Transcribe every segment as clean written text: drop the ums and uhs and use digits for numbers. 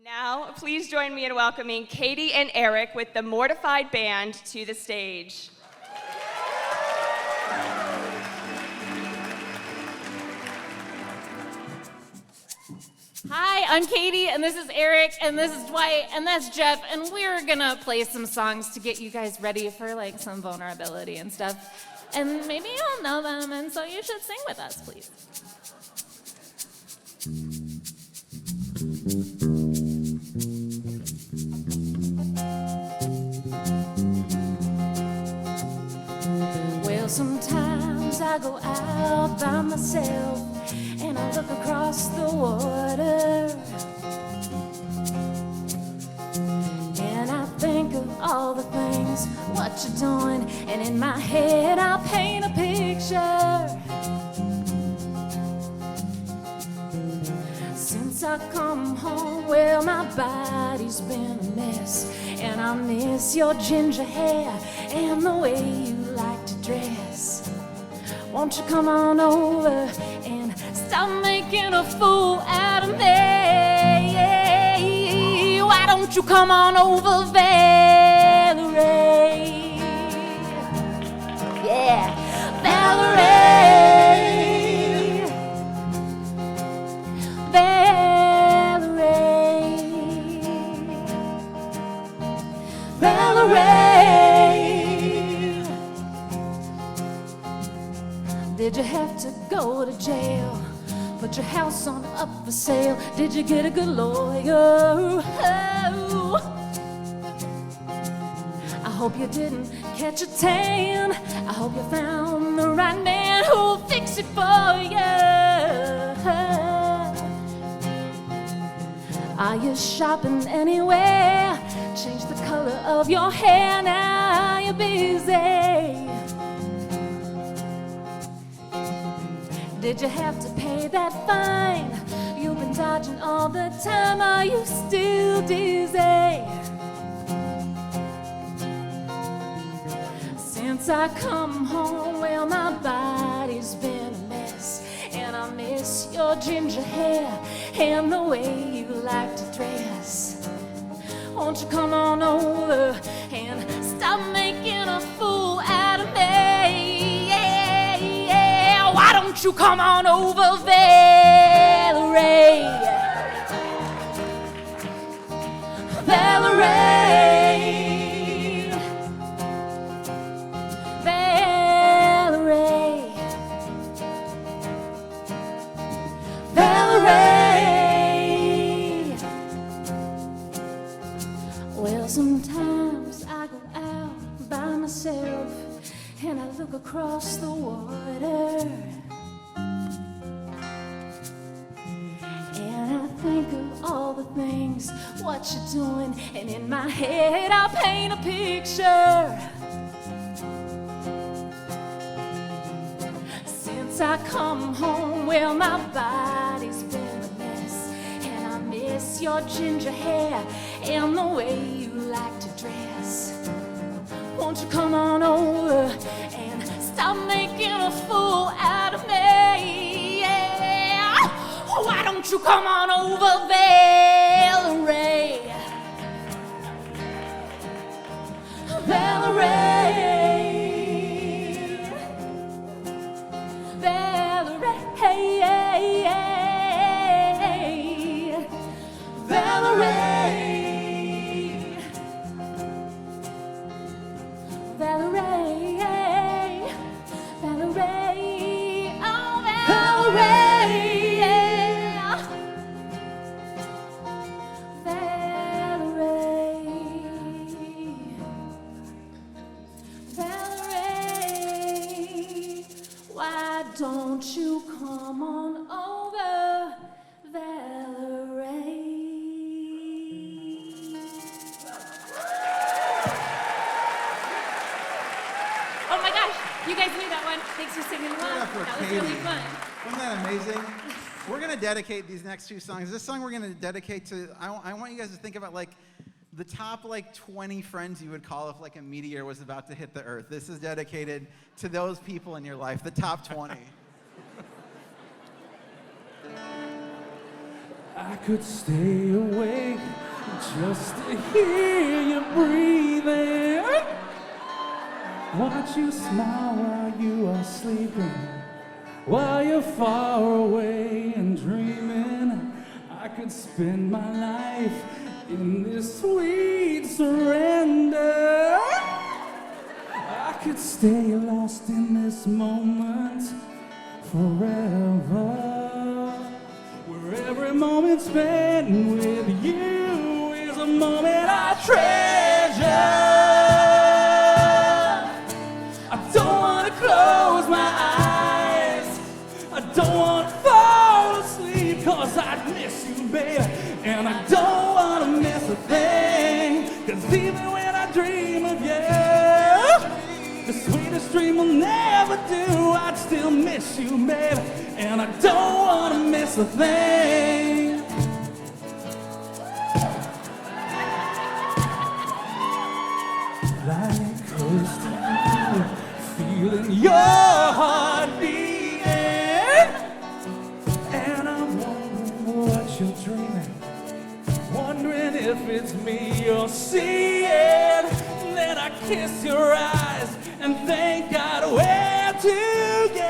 Now, please join me in welcoming Katie and Eric with the Mortified Band to the stage. Hi, I'm Katie, and this is Eric, and this is Dwight, and that's Jeff, and we're gonna play some songs to get you guys ready for like some vulnerability and stuff. And maybe you'll know them, and so you should sing with us, please. Well, sometimes I go out by myself and I look across the water, and I think of all the things, what you're doing, and in my head I'll paint a picture. Since I come home, well, my body's been a mess, and I miss your ginger hair and the way you like to dress. Won't you come on over and stop making a fool out of me? Why don't you come on over, Valerie? Yeah, Valerie. Did you have to go to jail? Put your house on up for sale? Did you get a good lawyer? Oh. I hope you didn't catch a tan. I hope you found the right man who'll fix it for you. Are you shopping anywhere? Change the color of your hair, now you're busy. Did you have to pay that fine? You've been dodging all the time, are you still dizzy? Since I come home, well, my body's been a mess, and I miss your ginger hair and the way you like to dress. Won't you come on over and stop making a fool out of me? Yeah, yeah. Why don't you come on over, Valerie? Valerie. Valerie. Valerie. Well, sometimes I go out by myself and I look across the water, and I think of all the things, what you're doing, and in my head I'll paint a picture. Since I come home, well, my body's been a mess, and I miss your ginger hair and the way you like to dress. Won't you come on over and stop making a fool out of me? Yeah. Why don't you come on over, Valerie? Valerie. Valerie. Valerie. Valerie, Valerie, oh Valerie, yeah. Valerie, Valerie, why don't you come on over, Valerie? Oh my gosh, you guys knew that one. Thanks for singing along. That was Katie. Really fun. Wasn't that amazing? We're going to dedicate these next two songs. This song we're going to dedicate to, I want you guys to think about like the top like 20 friends you would call if like a meteor was about to hit the earth. This is dedicated to those people in your life, the top 20. I could stay awake just to hear you breathing. Watch you smile while you are sleeping, while you're far away and dreaming. I could spend my life in this sweet surrender. I could stay lost in this moment forever, where every moment spent with you is a moment I treasure. I don't want to close my eyes, I don't want to fall asleep, 'cause I miss you, baby, and I don't want to miss a thing. 'Cause even when I dream of you, the sweetest dream will never do, I'd still miss you, baby, and I don't want to miss a thing. Lying close to you, feeling your heart beating, and I'm wondering what you're dreaming, wondering if it's me you're seeing. Then I kiss your eyes and thank God we're together.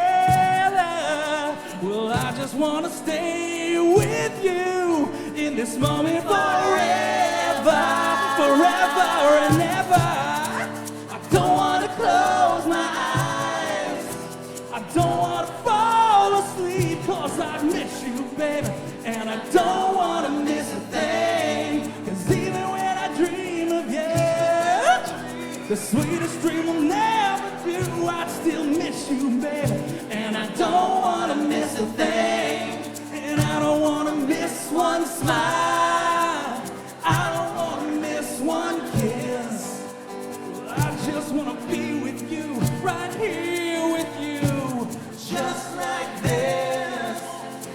Well, I just want to stay with you in this moment forever, forever and ever. I don't want to close my eyes, I don't want to fall asleep, 'cause I miss you, baby, and I don't want to miss a thing. 'Cause even when I dream of you, the sweetest dream will never do, I'd still miss you, baby, and I don't want to miss a thing. And I don't want to miss one smile, I don't want to miss one kiss. I just want to be with you, right here with you, just like this.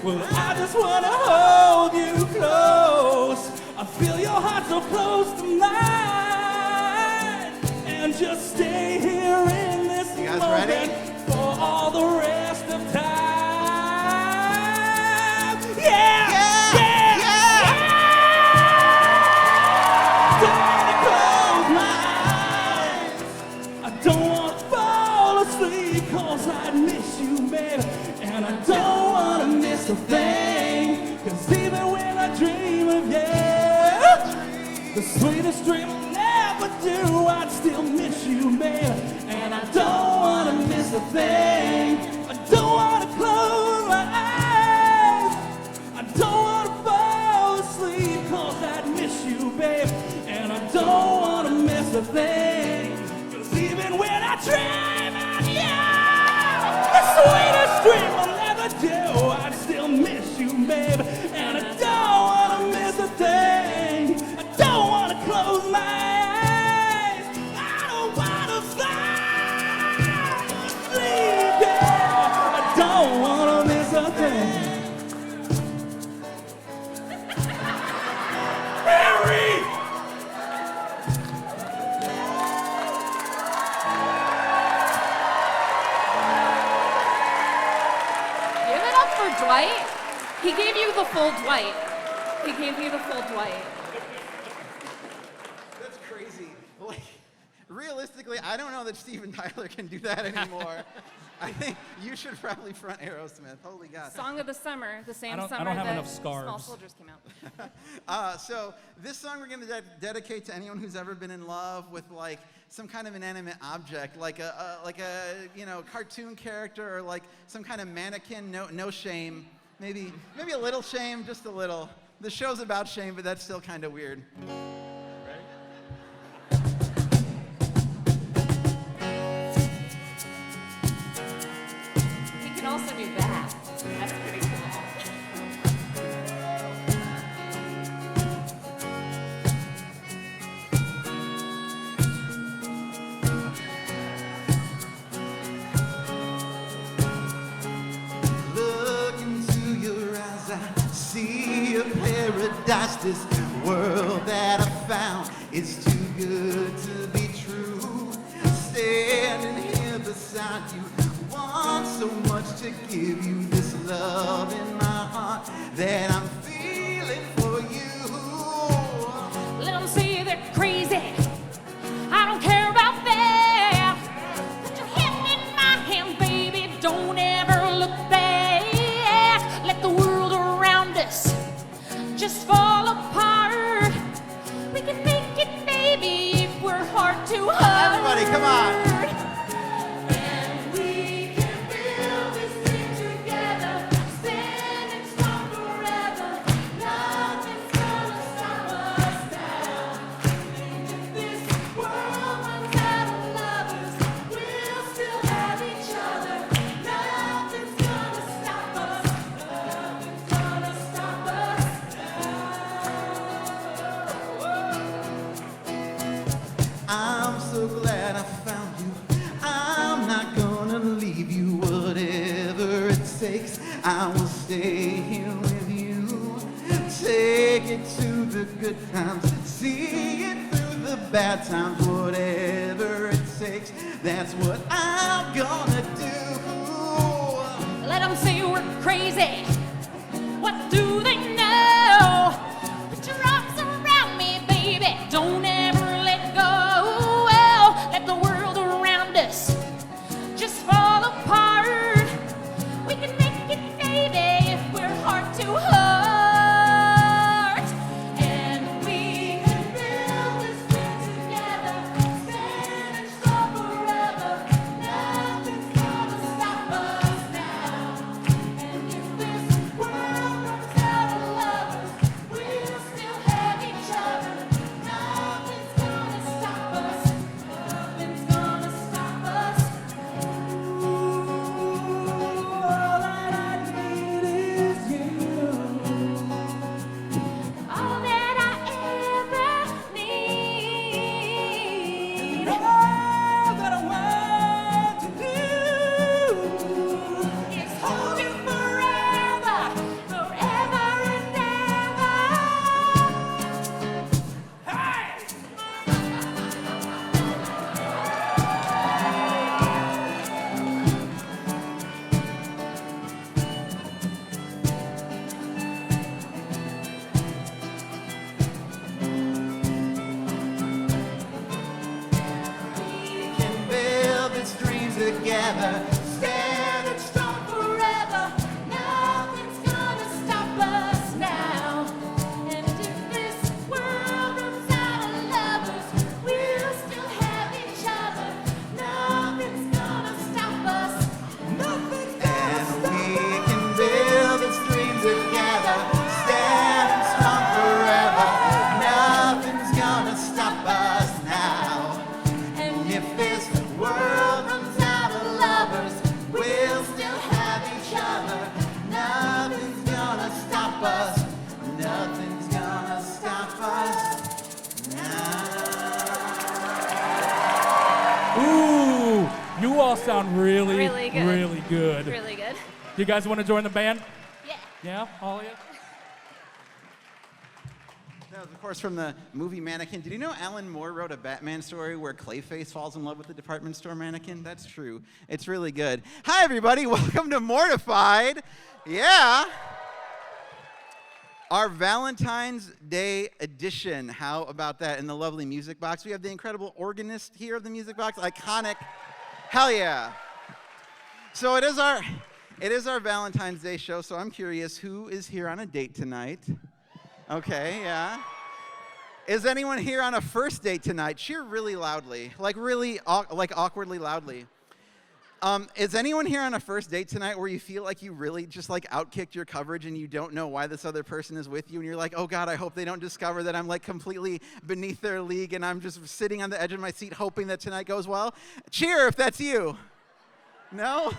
Well, I just want to hold you close, I feel your heart so close to mine, and just stay here in this guys moment ready? for all the rest of time. Yeah, yeah, yeah. Don't wanna close my eyes, I don't want to fall asleep, 'cause I miss you, baby, and I don't want to miss a thing. 'Cause even when I dream of you, the sweetest dream will never do, I'd still miss you, baby, and I don't want to miss a thing. I don't want to close my eyes, I don't want to fall asleep, 'cause I'd miss you, baby, and I don't want to miss a thing. 'Cause even when I dream of you, the sweetest dream will never do, I'd still miss you, baby, and I don't want to miss a thing. I don't want to close my eyes, I don't want to fall asleep, yeah. I don't want to miss a thing. Harry! Give it up for Dwight. He gave you the full Dwight. He gave you the full Dwight. That's crazy. Like, realistically, I don't know that Steven Tyler can do that anymore. I think you should probably front Aerosmith. Holy God. Song of the summer, the same I don't summer have that enough scarves. Small Soldiers came out. So this song we're going to dedicate to anyone who's ever been in love with like some kind of inanimate object, like a cartoon character, or like some kind of mannequin. No shame, maybe a little shame, just a little. The show's about shame, but that's still kind of weird. He can also do that. That's pretty cool. Look into your eyes, I see a paradise. This world that I found is too good to be true. Standing here beside you, want so much to give you this love in my heart that I'm feeling I will stay here with you. Take it to the good times, see it through the bad times, whatever it takes, that's what I'm gonna do. Let them say we're crazy. What do they know? Put your arms around me, baby. Don't ever let go. Well, let the world around us just fall apart. We can make it, baby, if we're heart to heart. And we can build this thing together, stand strong forever. Nothing's gonna stop us now. And if this world runs out of lovers, we'll still have each other. Nothing's gonna stop us. Nothing's gonna stop us. All that I need is you. All that I ever need. All that I want to do Is hold you forever, forever and ever. Hey! We can build this dream together, standing strong Forever, nothing's gonna stop us now. And if this world runs out of lovers, we'll still have each other. Nothing's gonna stop us. Nothing's and we can build this dream together, standing strong forever. Nothing's gonna stop us now. And If this world runs out of lovers, we'll still have each other. Nothing's gonna stop us. Nothing's gonna stop us now. Ooh, you all sound really, Really good. really good. Really good. You guys want to join the band? yeah. Yeah, all of you? That was, of course, from the movie Mannequin. Did you know Alan Moore wrote a Batman story where Clayface falls in love with the department store mannequin? That's true. It's really good. Hi, everybody. Welcome to Mortified. Yeah. Our Valentine's Day edition. How about that? In the lovely music box, we have the incredible organist here of the music box. Iconic. Hell yeah. So it is our Valentine's Day show, so I'm curious, who is here on a date tonight? Okay, yeah. Is anyone here on a first date tonight? Cheer really loudly, like really awkwardly loudly. Is anyone here on a first date tonight where you feel like you really just like outkicked your coverage and you don't know why this other person is with you and you're like, oh God, I hope they don't discover that I'm like completely beneath their league and I'm just sitting on the edge of my seat hoping that tonight goes well? Cheer if that's you. No?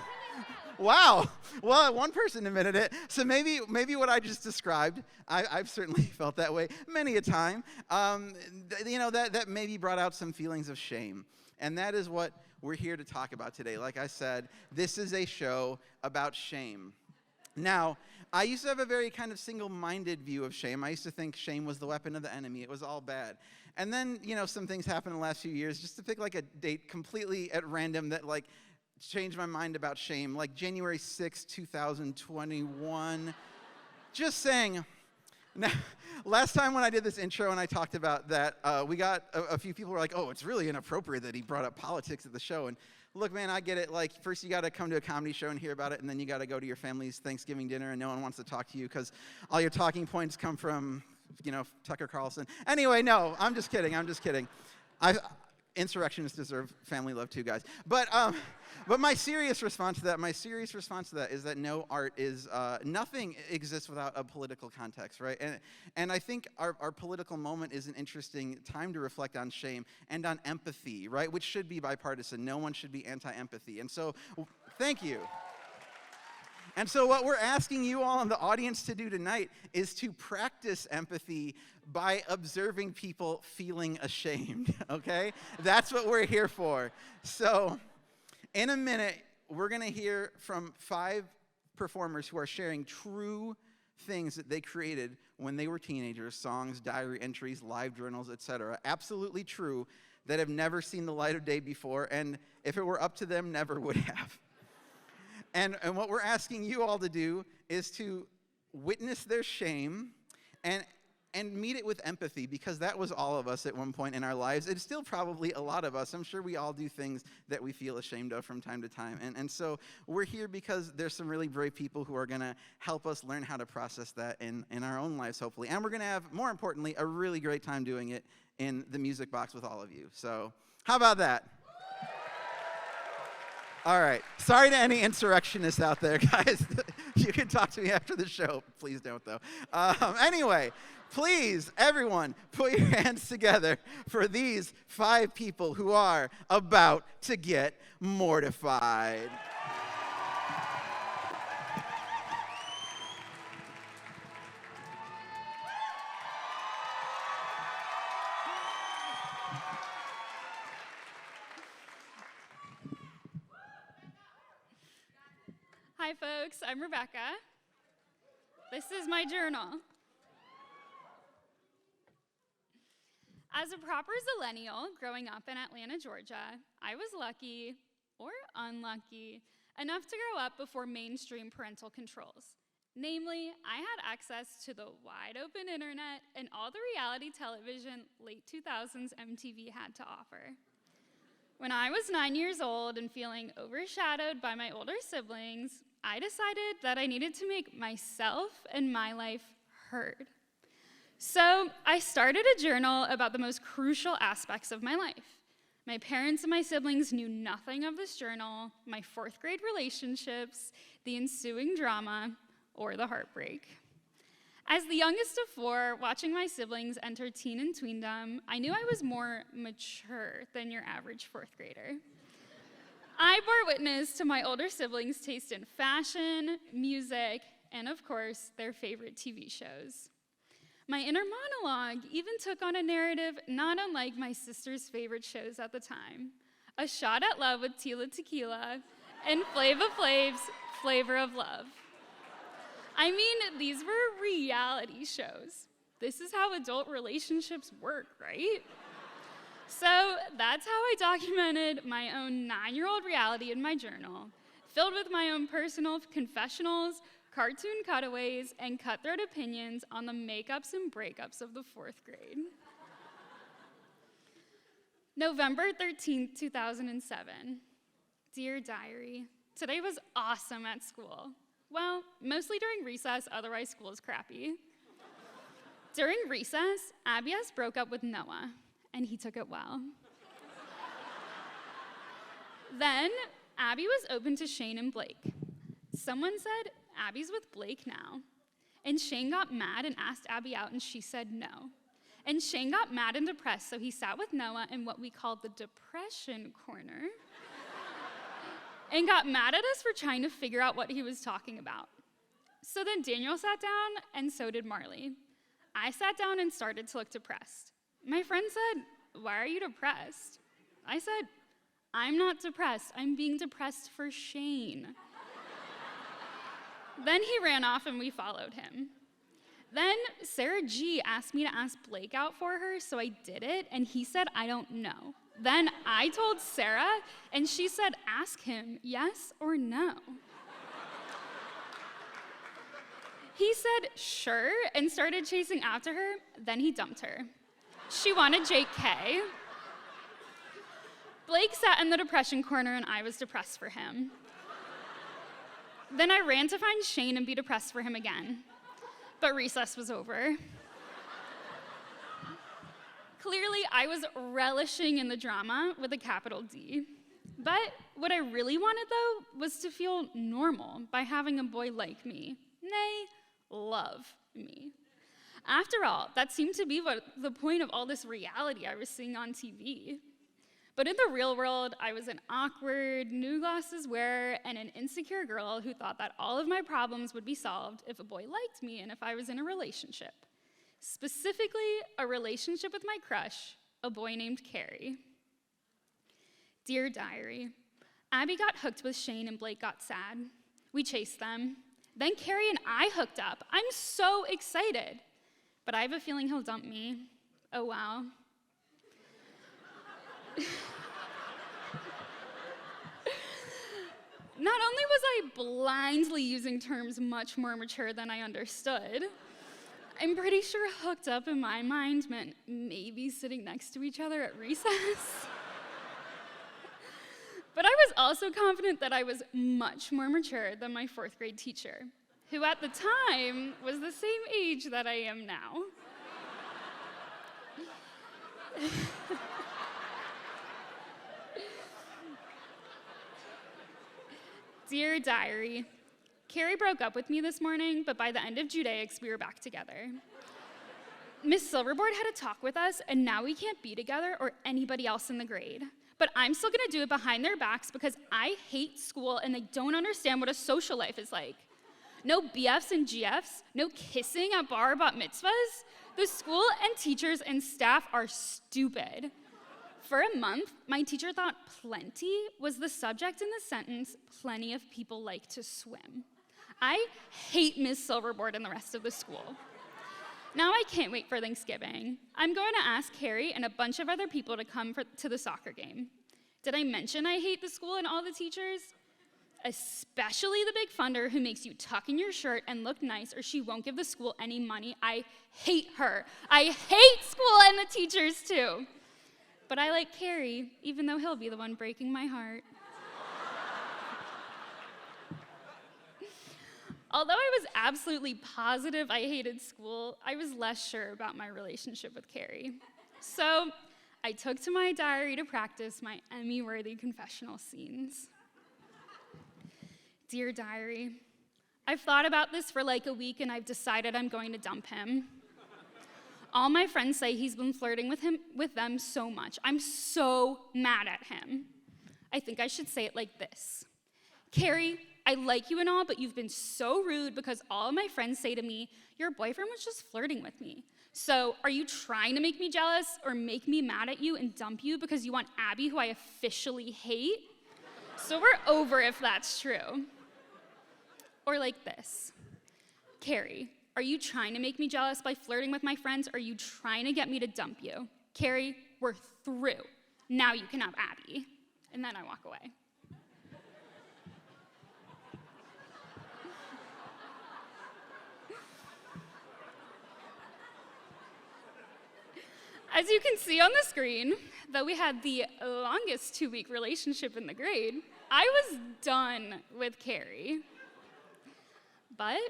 Wow. Well, one person admitted it. So maybe what I just described, I've certainly felt that way many a time. That maybe brought out some feelings of shame. And that is what we're here to talk about today. Like I said, this is a show about shame. Now, I used to have a very kind of single-minded view of shame. I used to think shame was the weapon of the enemy. It was all bad. And then, some things happened in the last few years, just to pick like a date completely at random that like changed my mind about shame, like January 6, 2021. Just saying. Now, last time when I did this intro and I talked about that, we got a few people were like, oh, it's really inappropriate that he brought up politics at the show. And look, man, I get it. Like, first you got to come to a comedy show and hear about it, and then you got to go to your family's Thanksgiving dinner, and no one wants to talk to you because all your talking points come from, Tucker Carlson. Anyway, no, I'm just kidding. Insurrectionists deserve family love too, guys. But my serious response to that is that no art is, nothing exists without a political context, right? And I think our political moment is an interesting time to reflect on shame and on empathy, right? Which should be bipartisan. No one should be anti-empathy. And so, thank you. And so what we're asking you all in the audience to do tonight is to practice empathy by observing people feeling ashamed, okay? That's what we're here for. So in a minute, we're going to hear from 5 performers who are sharing true things that they created when they were teenagers, songs, diary entries, live journals, etc. Absolutely true, that have never seen the light of day before, and if it were up to them, never would have. And what we're asking you all to do is to witness their shame and meet it with empathy, because that was all of us at one point in our lives. It's still probably a lot of us. I'm sure we all do things that we feel ashamed of from time to time. And so we're here because there's some really brave people who are going to help us learn how to process that in our own lives, hopefully. And we're going to have, more importantly, a really great time doing it in the Music Box with all of you. So how about that? All right. Sorry to any insurrectionists out there, guys. You can talk to me after the show. Please don't, though. Anyway, please, everyone, put your hands together for these 5 people who are about to get mortified. Hi folks, I'm Rebecca. This is my journal. As a proper zillennial growing up in Atlanta, Georgia, I was lucky, or unlucky, enough to grow up before mainstream parental controls. Namely, I had access to the wide open internet and all the reality television late 2000s MTV had to offer. When I was 9 years old and feeling overshadowed by my older siblings, I decided that I needed to make myself and my life heard. So I started a journal about the most crucial aspects of my life. My parents and my siblings knew nothing of this journal, my 4th grade relationships, the ensuing drama, or the heartbreak. As the youngest of 4, watching my siblings enter teen and tweendom, I knew I was more mature than your average 4th grader. I bore witness to my older siblings' taste in fashion, music, and of course, their favorite TV shows. My inner monologue even took on a narrative not unlike my sister's favorite shows at the time, A Shot at Love with Tila Tequila and Flava Flav's Flavor of Love. I mean, these were reality shows. This is how adult relationships work, right? So that's how I documented my own 9-year-old reality in my journal, filled with my own personal confessionals, cartoon cutaways, and cutthroat opinions on the makeups and breakups of the 4th grade. November 13th, 2007. Dear Diary, today was awesome at school. Well, mostly during recess, otherwise school is crappy. During recess, Abias broke up with Noah, and he took it well. Then, Abby was open to Shane and Blake. Someone said, Abby's with Blake now. And Shane got mad and asked Abby out, and she said no. And Shane got mad and depressed, so he sat with Noah in what we called the depression corner and got mad at us for trying to figure out what he was talking about. So then Daniel sat down, and so did Marley. I sat down and started to look depressed. My friend said, "Why are you depressed?" I said, "I'm not depressed. I'm being depressed for Shane." Then he ran off and we followed him. Then Sarah G asked me to ask Blake out for her, so I did it, and he said, "I don't know." Then I told Sarah, and she said, "Ask him, yes or no." He said, "Sure," and started chasing after her. Then he dumped her. She wanted JK. Blake sat in the depression corner, and I was depressed for him. Then I ran to find Shane and be depressed for him again. But recess was over. Clearly, I was relishing in the drama with a capital D. But what I really wanted, though, was to feel normal by having a boy like me, nay, love me. After all, that seemed to be what the point of all this reality I was seeing on TV. But in the real world, I was an awkward, new glasses wearer and an insecure girl who thought that all of my problems would be solved if a boy liked me and if I was in a relationship. Specifically, a relationship with my crush, a boy named Carrie. Dear Diary, Abby got hooked with Shane and Blake got sad. We chased them. Then Carrie and I hooked up. I'm so excited. But I have a feeling he'll dump me. Oh, wow. Not only was I blindly using terms much more mature than I understood, I'm pretty sure hooked up in my mind meant maybe sitting next to each other at recess. But I was also confident that I was much more mature than my 4th grade teacher, who at the time was the same age that I am now. Dear diary, Carrie broke up with me this morning, but by the end of Judaics, we were back together. Miss Silverboard had a talk with us, and now we can't be together or anybody else in the grade. But I'm still gonna do it behind their backs because I hate school and they don't understand what a social life is like. No BFs and GFs, no kissing at bar bat mitzvahs. The school and teachers and staff are stupid. For a month, my teacher thought plenty was the subject in the sentence, plenty of people like to swim. I hate Miss Silverboard and the rest of the school. Now I can't wait for Thanksgiving. I'm going to ask Carrie and a bunch of other people to come to the soccer game. Did I mention I hate the school and all the teachers? Especially the big funder who makes you tuck in your shirt and look nice or she won't give the school any money. I hate her. I hate school and the teachers too. But I like Carrie, even though he'll be the one breaking my heart. Although I was absolutely positive I hated school, I was less sure about my relationship with Carrie. So I took to my diary to practice my Emmy-worthy confessional scenes. Dear diary, I've thought about this for like a week and I've decided I'm going to dump him. All my friends say he's been flirting with them so much. I'm so mad at him. I think I should say it like this. Carrie, I like you and all, but you've been so rude because all of my friends say to me, your boyfriend was just flirting with me. So are you trying to make me jealous or make me mad at you and dump you because you want Abby, who I officially hate? So we're over if that's true. Or like this. Carrie, are you trying to make me jealous by flirting with my friends, or are you trying to get me to dump you? Carrie, we're through. Now you can have Abby. And then I walk away. As you can see on the screen, though we had the longest 2-week relationship in the grade, I was done with Carrie. But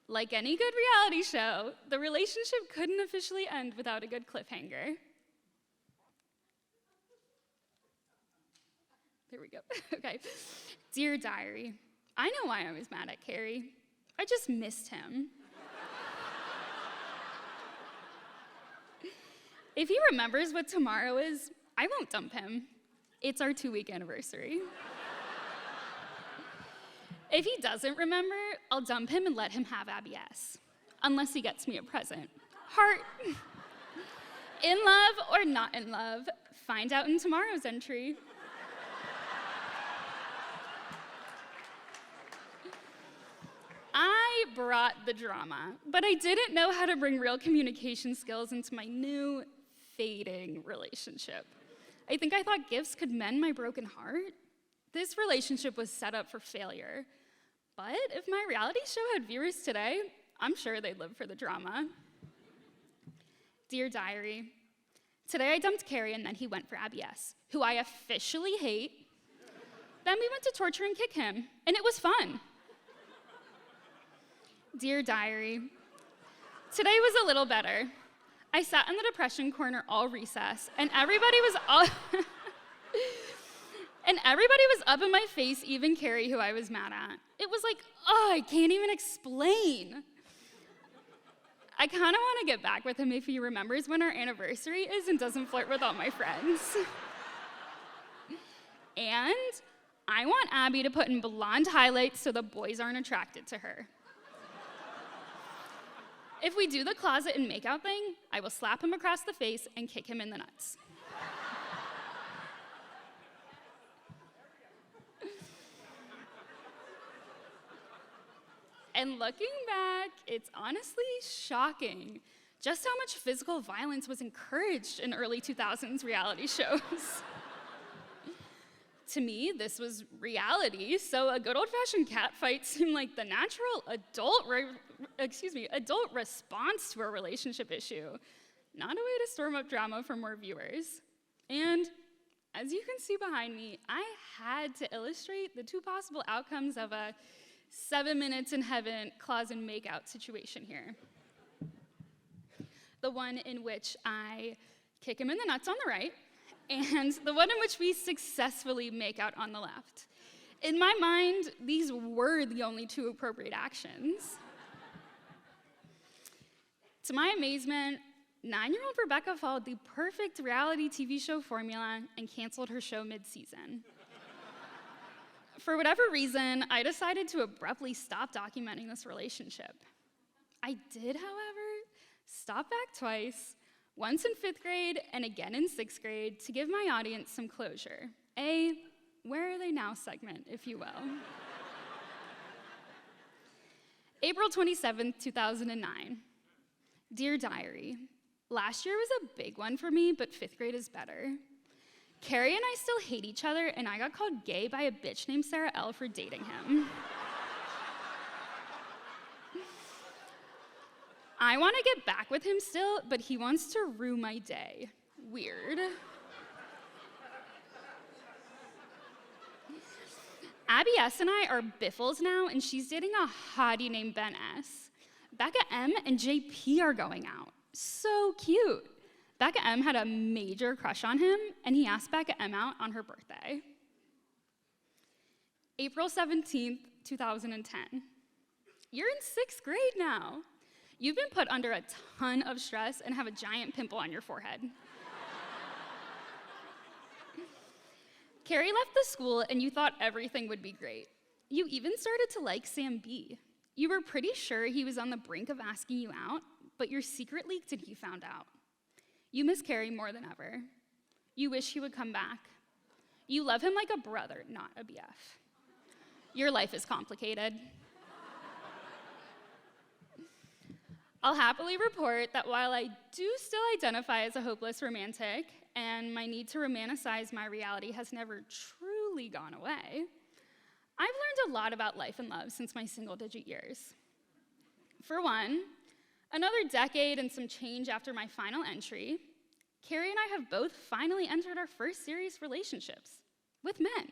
like any good reality show, the relationship couldn't officially end without a good cliffhanger. There we go. Okay. Dear diary, I know why I was mad at Carrie. I just missed him. If he remembers what tomorrow is, I won't dump him. It's our 2-week anniversary. If he doesn't remember, I'll dump him and let him have Abby S. Unless he gets me a present. Heart. In love or not in love, find out in tomorrow's entry. I brought the drama, but I didn't know how to bring real communication skills into my new, fading relationship. I think I thought gifts could mend my broken heart. This relationship was set up for failure. But if my reality show had viewers today, I'm sure they'd live for the drama. Dear diary, today I dumped Carrie and then he went for Abby S., who I officially hate. Then we went to torture and kick him, and it was fun. Dear diary, today was a little better. I sat in the depression corner all recess, and everybody was up in my face, even Carrie, who I was mad at. It was like, oh, I can't even explain. I kind of want to get back with him if he remembers when our anniversary is and doesn't flirt with all my friends. And I want Abby to put in blonde highlights so the boys aren't attracted to her. If we do the closet and makeout thing, I will slap him across the face and kick him in the nuts. And looking back, it's honestly shocking just how much physical violence was encouraged in early 2000s reality shows. To me, this was reality, so a good old-fashioned catfight seemed like the natural adult response to a relationship issue, not a way to storm up drama for more viewers. And as you can see behind me, I had to illustrate the two possible outcomes of a 7 minutes in heaven claws and makeout situation here. The one in which I kick him in the nuts on the right, and the one in which we successfully make out on the left. In my mind, these were the only two appropriate actions. To my amazement, 9-year-old Rebecca followed the perfect reality TV show formula and canceled her show mid-season. For whatever reason, I decided to abruptly stop documenting this relationship. I did, however, stop back twice, once in 5th grade and again in 6th grade, to give my audience some closure. A where are they now segment, if you will. April 27th, 2009. Dear Diary, last year was a big one for me, but 5th grade is better. Carrie and I still hate each other, and I got called gay by a bitch named Sarah L. for dating him. I want to get back with him still, but he wants to rue my day. Weird. Abby S. and I are biffles now, and she's dating a hottie named Ben S. Becca M. and JP are going out. So cute. Becca M. had a major crush on him, and he asked Becca M. out on her birthday. April 17th, 2010. You're in 6th grade now. You've been put under a ton of stress and have a giant pimple on your forehead. Carrie left the school and you thought everything would be great. You even started to like Sam B. You were pretty sure he was on the brink of asking you out, but your secret leaked and he found out. You miss Carrie more than ever. You wish he would come back. You love him like a brother, not a BF. Your life is complicated. I'll happily report that while I do still identify as a hopeless romantic, and my need to romanticize my reality has never truly gone away, I've learned a lot about life and love since my single-digit years. For one, another decade and some change after my final entry, Carrie and I have both finally entered our first serious relationships with men.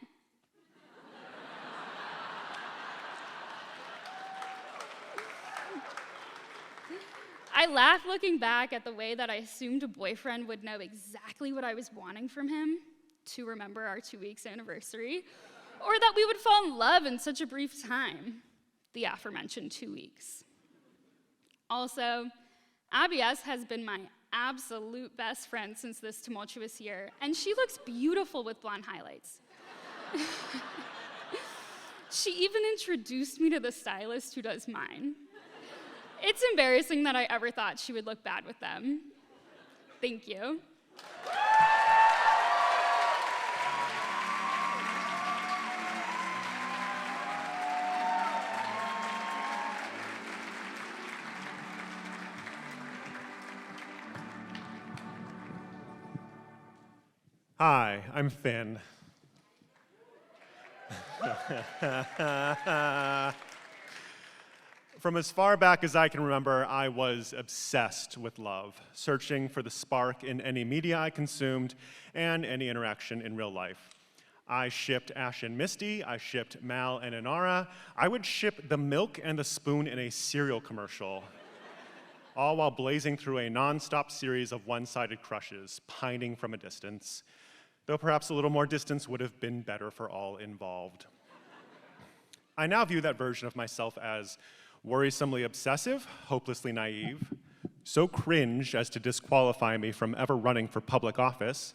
I laugh looking back at the way that I assumed a boyfriend would know exactly what I was wanting from him, to remember our 2 weeks anniversary, or that we would fall in love in such a brief time, the aforementioned 2 weeks. Also, Abby S. has been my absolute best friend since this tumultuous year, and she looks beautiful with blonde highlights. She even introduced me to the stylist who does mine. It's embarrassing that I ever thought she would look bad with them. Thank you. Hi, I'm Finn. From as far back as I can remember, I was obsessed with love, searching for the spark in any media I consumed and any interaction in real life. I shipped Ash and Misty, I shipped Mal and Inara, I would ship the milk and the spoon in a cereal commercial, all while blazing through a non-stop series of one-sided crushes, pining from a distance, though perhaps a little more distance would have been better for all involved. I now view that version of myself as worrisomely obsessive, hopelessly naive, so cringe as to disqualify me from ever running for public office,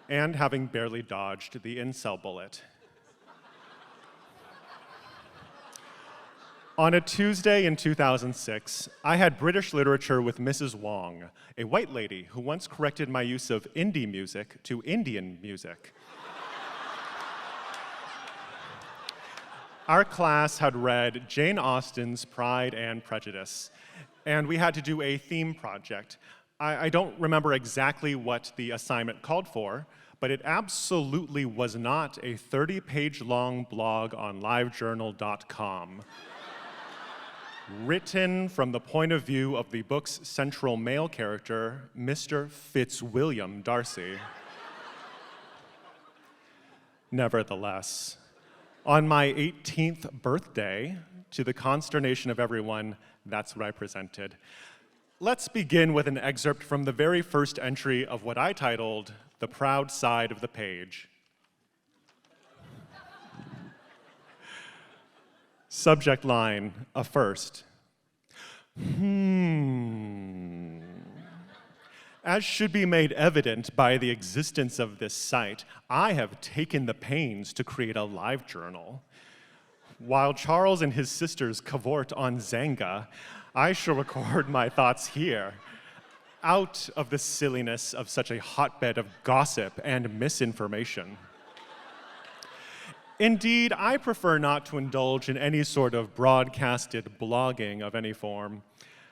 and having barely dodged the incel bullet. On a Tuesday in 2006, I had British literature with Mrs. Wong, a white lady who once corrected my use of indie music to Indian music. Our class had read Jane Austen's Pride and Prejudice, and we had to do a theme project. I don't remember exactly what the assignment called for, but it absolutely was not a 30-page long blog on livejournal.com. Written from the point of view of the book's central male character, Mr. Fitzwilliam Darcy. Nevertheless, on my 18th birthday, to the consternation of everyone, that's what I presented. Let's begin with an excerpt from the very first entry of what I titled The Proud Side of the Page. Subject line, a first. As should be made evident by the existence of this site, I have taken the pains to create a live journal. While Charles and his sisters cavort on Zanga, I shall record my thoughts here, out of the silliness of such a hotbed of gossip and misinformation. Indeed, I prefer not to indulge in any sort of broadcasted blogging of any form.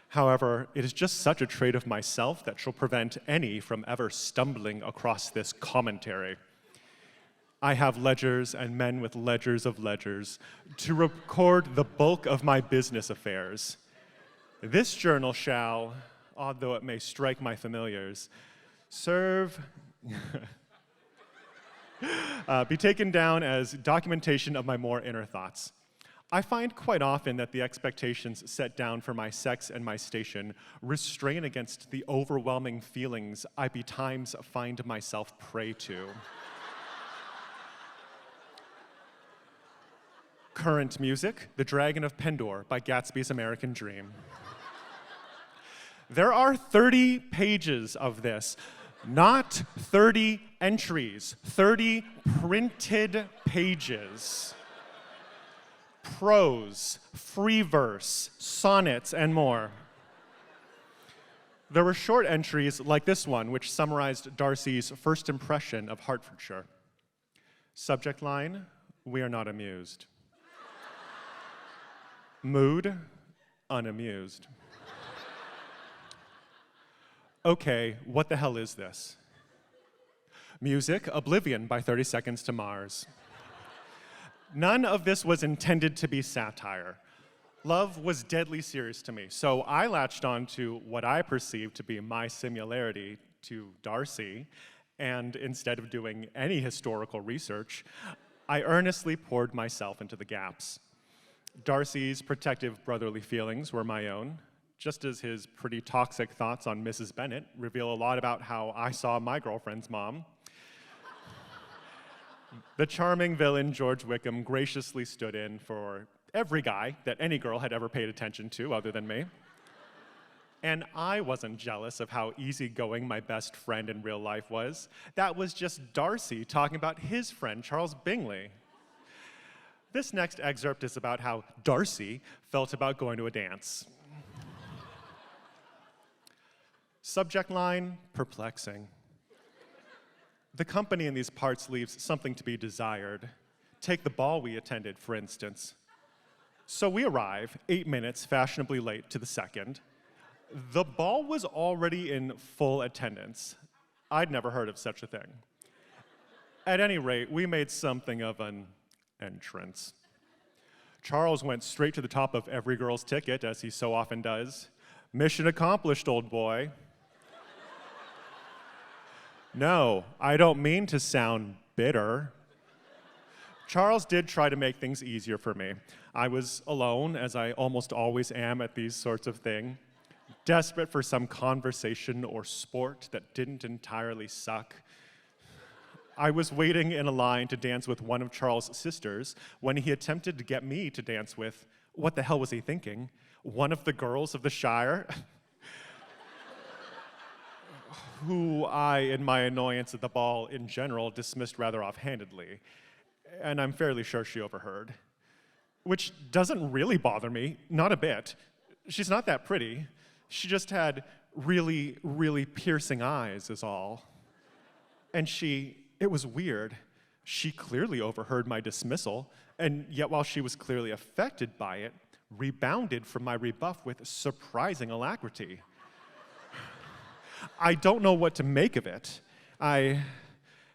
However, it is just such a trait of myself that shall prevent any from ever stumbling across this commentary. I have ledgers and men with ledgers of ledgers to record the bulk of my business affairs. This journal shall, odd though it may strike my familiars, be taken down as documentation of my more inner thoughts. I find quite often that the expectations set down for my sex and my station restrain against the overwhelming feelings I betimes find myself prey to. Current music, The Dragon of Pendor by Gatsby's American Dream. There are 30 pages of this, not 30 entries, 30 printed pages. Prose, free verse, sonnets, and more. There were short entries like this one, which summarized Darcy's first impression of Hertfordshire. Subject line, we are not amused. Mood, unamused. Okay, what the hell is this? Music, Oblivion by 30 Seconds to Mars. None of this was intended to be satire. Love was deadly serious to me, so I latched on to what I perceived to be my similarity to Darcy, and instead of doing any historical research, I earnestly poured myself into the gaps. Darcy's protective brotherly feelings were my own, just as his pretty toxic thoughts on Mrs. Bennet reveal a lot about how I saw my girlfriend's mom. The charming villain George Wickham graciously stood in for every guy that any girl had ever paid attention to other than me. And I wasn't jealous of how easygoing my best friend in real life was. That was just Darcy talking about his friend, Charles Bingley. This next excerpt is about how Darcy felt about going to a dance. Subject line, perplexing. The company in these parts leaves something to be desired. Take the ball we attended, for instance. So we arrive 8 minutes fashionably late to the second. The ball was already in full attendance. I'd never heard of such a thing. At any rate, we made something of an entrance. Charles went straight to the top of every girl's ticket, as he so often does. Mission accomplished, old boy. No, I don't mean to sound bitter. Charles did try to make things easier for me. I was alone, as I almost always am at these sorts of things, desperate for some conversation or sport that didn't entirely suck. I was waiting in a line to dance with one of Charles' sisters when he attempted to get me to dance with, what the hell was he thinking? One of the girls of the Shire? Who I, in my annoyance at the ball in general, dismissed rather offhandedly. And I'm fairly sure she overheard. Which doesn't really bother me, not a bit. She's not that pretty. She just had really, really piercing eyes is all. And it was weird. She clearly overheard my dismissal And yet, while she was clearly affected by it, rebounded from my rebuff with surprising alacrity. I don't know what to make of it. I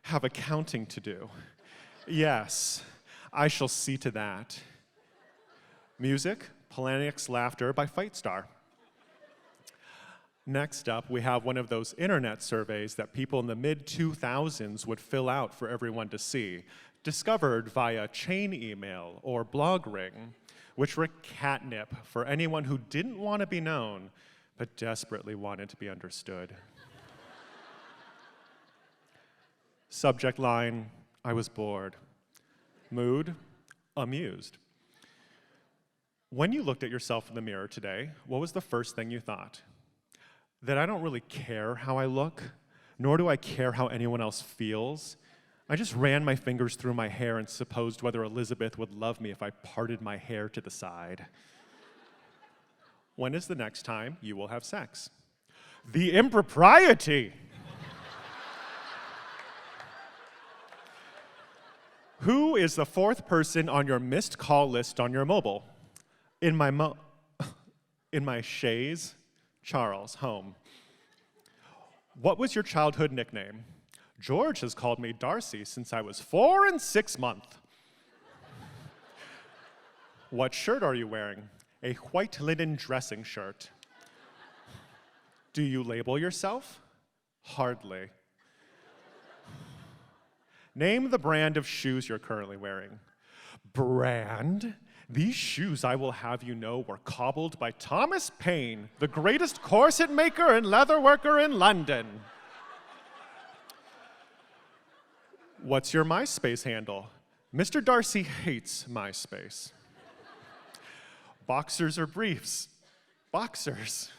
have accounting to do. Yes, I shall see to that. Music, Planet Laughter by Fightstar. Next up, we have one of those internet surveys that people in the mid-2000s would fill out for everyone to see, discovered via chain email or blog ring, which were catnip for anyone who didn't want to be known, but desperately wanted to be understood. Subject line, I was bored. Mood, amused. When you looked at yourself in the mirror today, what was the first thing you thought? That I don't really care how I look, nor do I care how anyone else feels. I just ran my fingers through my hair and supposed whether Elizabeth would love me if I parted my hair to the side. When is the next time you will have sex? The impropriety! Who is the fourth person on your missed call list on your mobile? In my chaise, Charles, home. What was your childhood nickname? George has called me Darcy since I was 4 6 months. What shirt are you wearing? A white linen dressing shirt. Do you label yourself? Hardly. Name the brand of shoes you're currently wearing. Brand? These shoes, I will have you know, were cobbled by Thomas Paine, the greatest corset maker and leather worker in London. What's your MySpace handle? Mr. Darcy hates MySpace. Boxers or briefs? Boxers.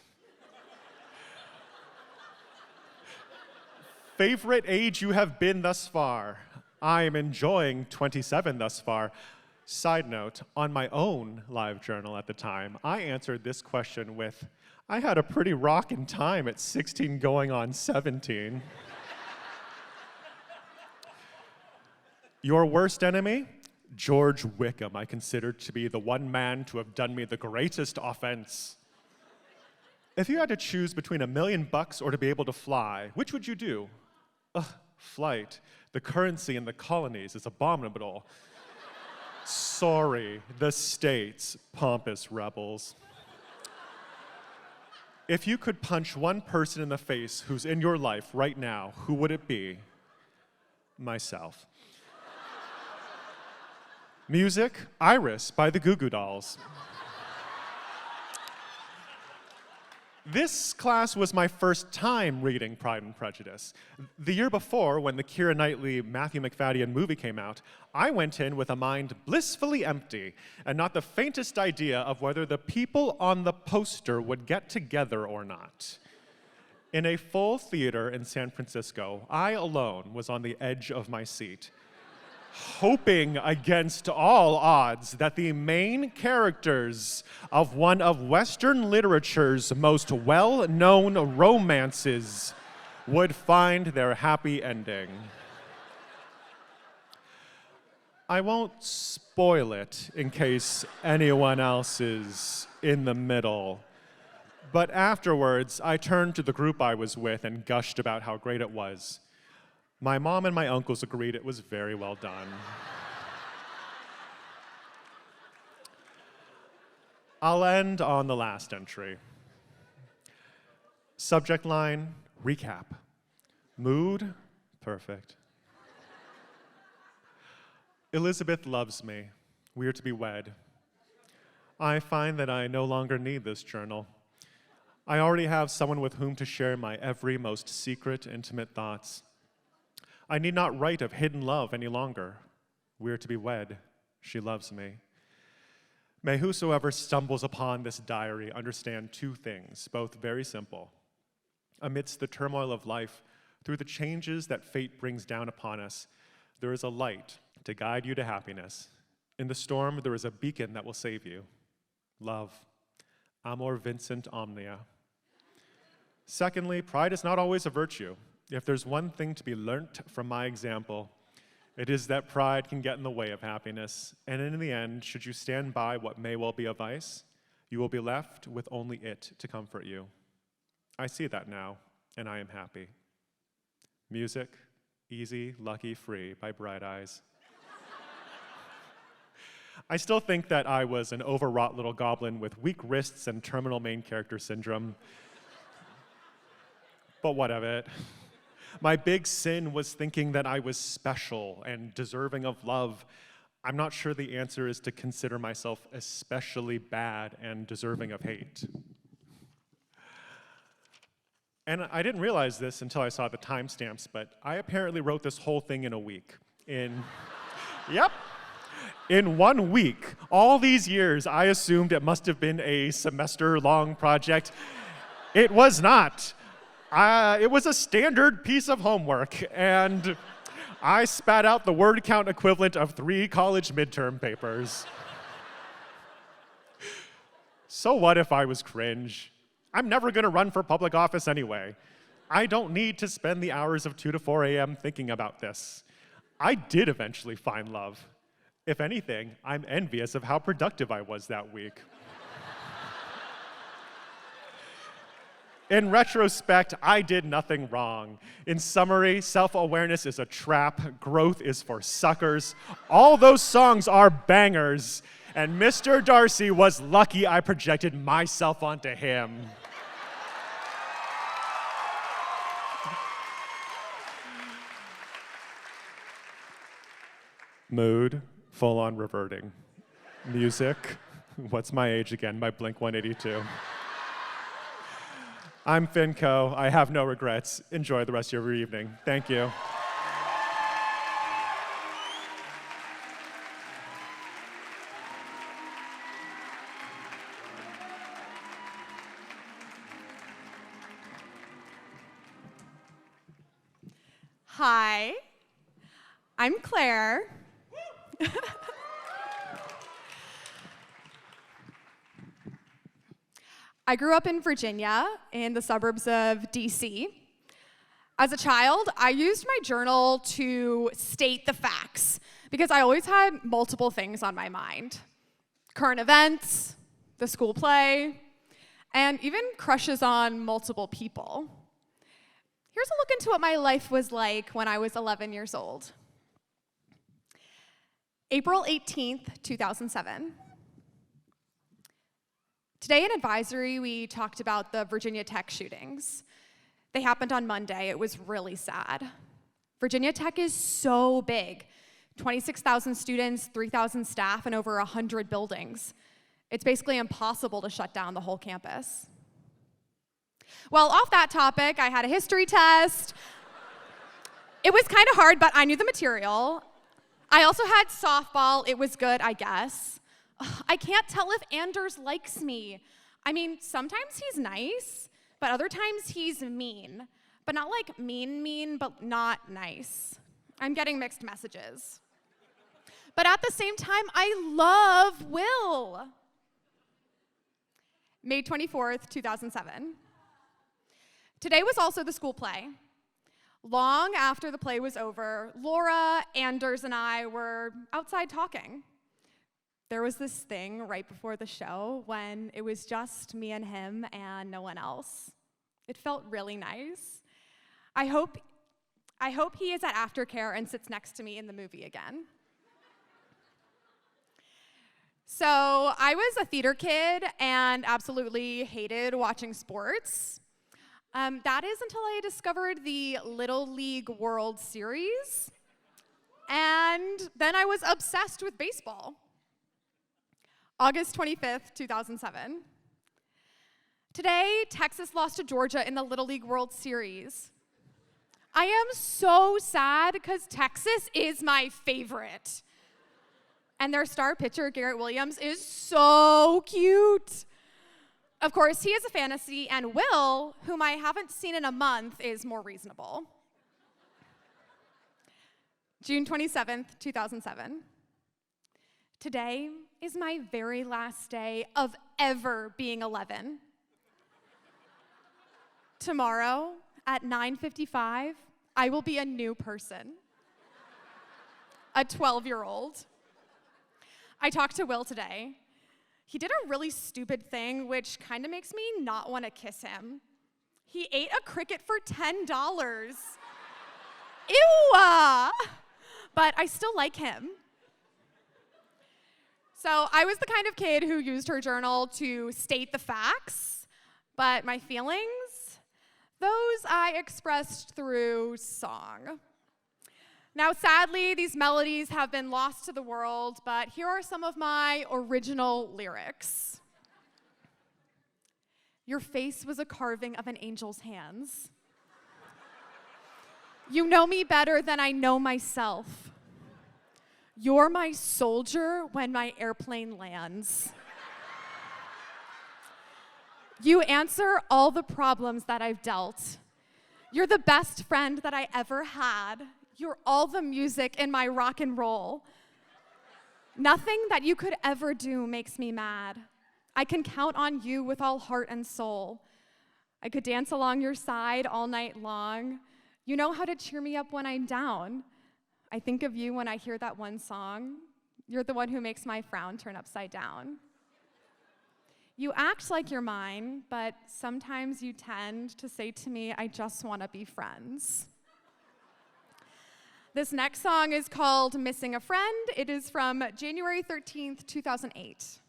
Favorite age you have been thus far? I am enjoying 27 thus far. Side note, on my own live journal at the time, I answered this question with, I had a pretty rockin' time at 16 going on 17. Your worst enemy? George Wickham, I considered to be the one man to have done me the greatest offense. If you had to choose between $1 million or to be able to fly, which would you do? Flight. The currency in the colonies is abominable. Sorry, the States, pompous rebels. If you could punch one person in the face who's in your life right now, who would it be? Myself. Music, Iris by the Goo Goo Dolls. This class was my first time reading Pride and Prejudice. The year before, when the Keira Knightley, Matthew Macfadyen movie came out, I went in with a mind blissfully empty and not the faintest idea of whether the people on the poster would get together or not. In a full theater in San Francisco, I alone was on the edge of my seat, hoping against all odds that the main characters of one of Western literature's most well-known romances would find their happy ending. I won't spoil it in case anyone else is in the middle, but afterwards I turned to the group I was with and gushed about how great it was. My mom and my uncles agreed it was very well done. I'll end on the last entry. Subject line, recap. Mood, perfect. Elizabeth loves me. We are to be wed. I find that I no longer need this journal. I already have someone with whom to share my every most secret, intimate thoughts. I need not write of hidden love any longer. We are to be wed. She loves me. May whosoever stumbles upon this diary understand two things, both very simple. Amidst the turmoil of life, through the changes that fate brings down upon us, there is a light to guide you to happiness. In the storm, there is a beacon that will save you. Love. Amor vincit omnia. Secondly, pride is not always a virtue. If there's one thing to be learnt from my example, It is that pride can get in the way of happiness, and in the end, should you stand by what may well be a vice, you will be left with only it to comfort you. I see that now, and I am happy. Music, Easy, Lucky, Free by Bright Eyes. I still think that I was an overwrought little goblin with weak wrists and terminal main character syndrome. But what of it? My big sin was thinking that I was special and deserving of love. I'm not sure the answer is to consider myself especially bad and deserving of hate. And I didn't realize this until I saw the timestamps, but I apparently wrote this whole thing in a week. Yep. In 1 week. All these years, I assumed it must have been a semester-long project. It was not. It was a standard piece of homework, and I spat out the word count equivalent of 3 college midterm papers. So what if I was cringe? I'm never gonna run for public office anyway. I don't need to spend the hours of 2 to 4 a.m. thinking about this. I did eventually find love. If anything, I'm envious of how productive I was that week. In retrospect, I did nothing wrong. In summary, self-awareness is a trap, growth is for suckers. All those songs are bangers, and Mr. Darcy was lucky I projected myself onto him. Mood, full-on reverting. Music, What's My Age Again by Blink-182. I'm Finco. I have no regrets. Enjoy the rest of your evening. Thank you. Hi, I'm Claire. I grew up in Virginia, in the suburbs of DC. As a child, I used my journal to state the facts because I always had multiple things on my mind. Current events, the school play, and even crushes on multiple people. Here's a look into what my life was like when I was 11 years old. April 18th, 2007. Today in advisory, we talked about the Virginia Tech shootings. They happened on Monday. It was really sad. Virginia Tech is so big. 26,000 students, 3,000 staff, and over 100 buildings. It's basically impossible to shut down the whole campus. Well, off that topic, I had a history test. It was kind of hard, but I knew the material. I also had softball. It was good, I guess. I can't tell if Anders likes me. I mean, sometimes he's nice, but other times he's mean. But not like mean, but not nice. I'm getting mixed messages. But at the same time, I love Will. May 24th, 2007. Today was also the school play. Long after the play was over, Laura, Anders, and I were outside talking. There was this thing right before the show when it was just me and him and no one else. It felt really nice. I hope he is at aftercare and sits next to me in the movie again. So I was a theater kid and absolutely hated watching sports. That is until I discovered the Little League World Series. And then I was obsessed with baseball. August 25th, 2007. Today, Texas lost to Georgia in the Little League World Series. I am so sad because Texas is my favorite. And their star pitcher, Garrett Williams, is so cute. Of course, he is a fantasy, and Will, whom I haven't seen in a month, is more reasonable. June 27th, 2007. Today is my very last day of ever being 11. Tomorrow at 9:55, I will be a new person. a 12-year-old. I talked to Will today. He did a really stupid thing, which kind of makes me not want to kiss him. He ate a cricket for $10. Ew! But I still like him. So I was the kind of kid who used her journal to state the facts, but my feelings, those I expressed through song. Now, sadly, these melodies have been lost to the world, but here are some of my original lyrics. Your face was a carving of an angel's hands. You know me better than I know myself. You're my soldier when my airplane lands. You answer all the problems that I've dealt. You're the best friend that I ever had. You're all the music in my rock and roll. Nothing that you could ever do makes me mad. I can count on you with all heart and soul. I could dance along your side all night long. You know how to cheer me up when I'm down. I think of you when I hear that one song. You're the one who makes my frown turn upside down. You act like you're mine, but sometimes you tend to say to me, I just want to be friends. This next song is called Missing a Friend. It is from January 13th, 2008.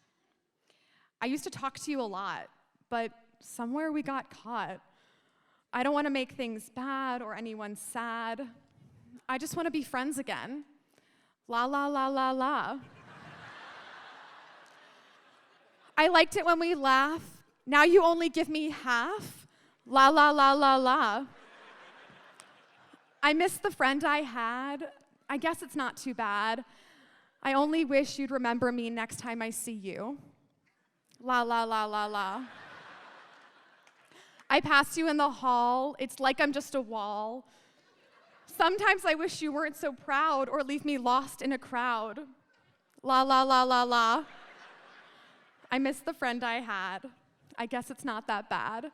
I used to talk to you a lot, but somewhere we got caught. I don't want to make things bad or anyone sad. I just want to be friends again. La, la, la, la, la. I liked it when we laugh. Now you only give me half. La, la, la, la, la. I miss the friend I had. I guess it's not too bad. I only wish you'd remember me next time I see you. La, la, la, la, la. I pass you in the hall. It's like I'm just a wall. Sometimes I wish you weren't so proud or leave me lost in a crowd. La, la, la, la, la. I miss the friend I had. I guess it's not that bad.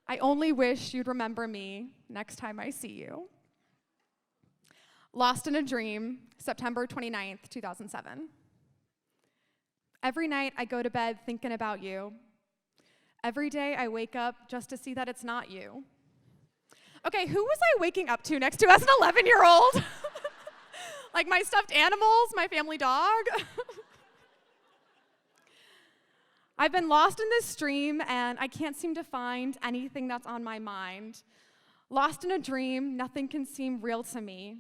I only wish you'd remember me next time I see you. Lost in a Dream, September 29th, 2007. Every night I go to bed thinking about you. Every day I wake up just to see that it's not you. Okay, who was I waking up to next to as an 11-year-old? Like my stuffed animals, my family dog? I've been lost in this stream and I can't seem to find anything that's on my mind. Lost in a dream, nothing can seem real to me.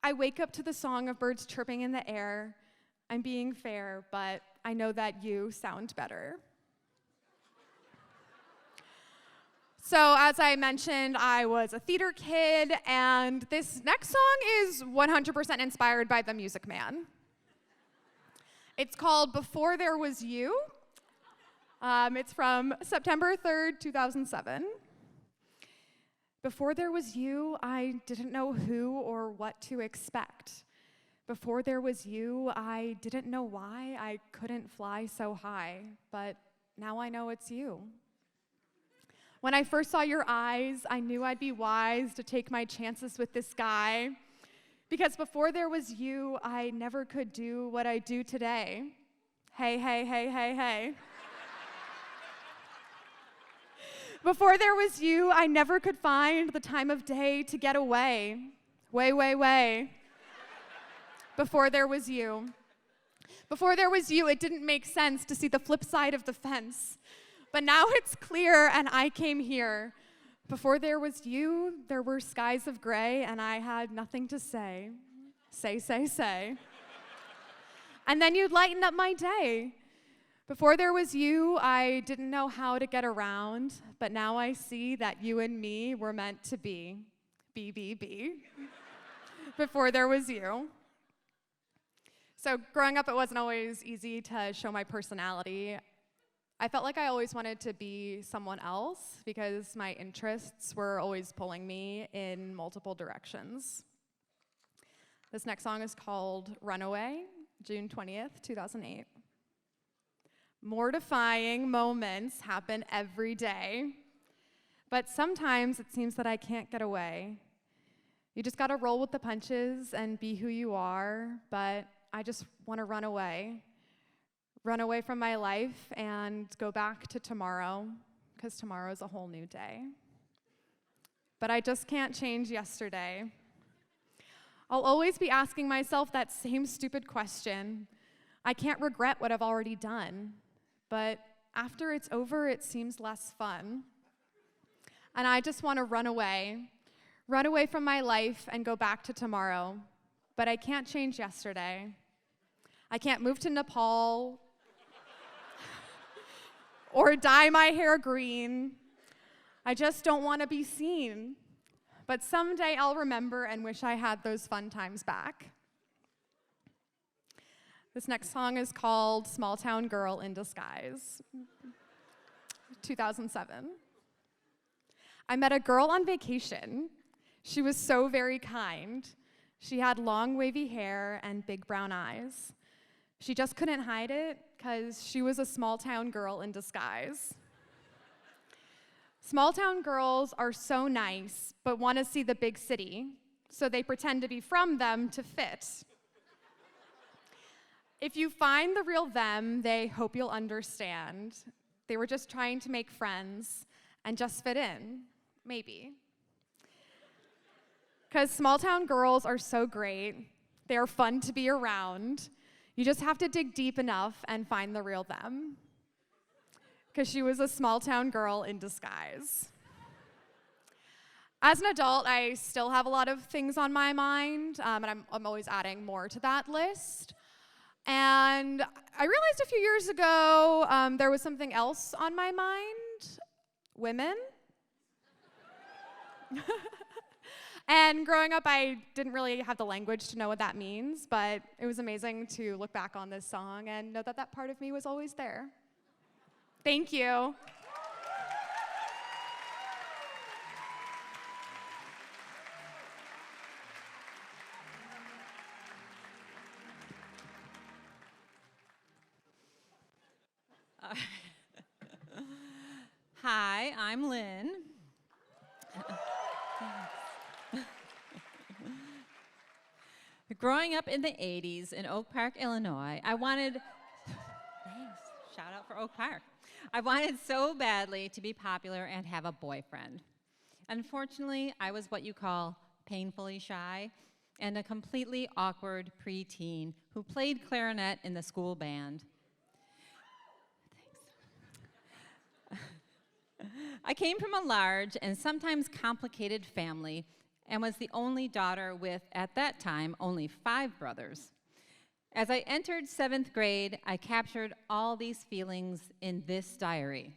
I wake up to the song of birds chirping in the air. I'm being fair, but I know that you sound better. So as I mentioned, I was a theater kid, and this next song is 100% inspired by The Music Man. It's called Before There Was You. It's from September 3rd, 2007. Before there was you, I didn't know who or what to expect. Before there was you, I didn't know why I couldn't fly so high, but now I know it's you. When I first saw your eyes, I knew I'd be wise to take my chances with this guy, because before there was you, I never could do what I do today. Hey, hey, hey, hey, hey. Before there was you, I never could find the time of day to get away. Way, way, way. Before there was you. Before there was you, it didn't make sense to see the flip side of the fence. But now it's clear, and I came here. Before there was you, there were skies of gray, and I had nothing to say. Say, say, say. And then you'd lighten up my day. Before there was you, I didn't know how to get around, but now I see that you and me were meant to be. BBB. Before there was you. So growing up, it wasn't always easy to show my personality. I felt like I always wanted to be someone else because my interests were always pulling me in multiple directions. This next song is called Runaway, June 20th, 2008. Mortifying moments happen every day, but sometimes it seems that I can't get away. You just gotta roll with the punches and be who you are, but I just wanna run away. Run away from my life and go back to tomorrow, because tomorrow is a whole new day. But I just can't change yesterday. I'll always be asking myself that same stupid question. I can't regret what I've already done, but after it's over, it seems less fun. And I just want to run away from my life and go back to tomorrow. But I can't change yesterday. I can't move to Nepal or dye my hair green. I just don't want to be seen. But someday I'll remember and wish I had those fun times back. This next song is called Small Town Girl in Disguise, 2007. I met a girl on vacation. She was so very kind. She had long wavy hair and big brown eyes. She just couldn't hide it because she was a small town girl in disguise. Small town girls are so nice, but want to see the big city, so they pretend to be from them to fit. If you find the real them, they hope you'll understand. They were just trying to make friends and just fit in, maybe. Because small town girls are so great. They are fun to be around. You just have to dig deep enough and find the real them. Because she was a small town girl in disguise. As an adult, I still have a lot of things on my mind, and I'm always adding more to that list. And I realized a few years ago there was something else on my mind: women. And growing up, I didn't really have the language to know what that means, but it was amazing to look back on this song and know that that part of me was always there. Thank you. Hi, I'm Lynn. Growing up in the 80s in Oak Park, Illinois, thanks, shout out for Oak Park. I wanted so badly to be popular and have a boyfriend. Unfortunately, I was what you call painfully shy and a completely awkward preteen who played clarinet in the school band. I came from a large and sometimes complicated family and was the only daughter with, at that time, only 5 brothers. As I entered 7th grade, I captured all these feelings in this diary.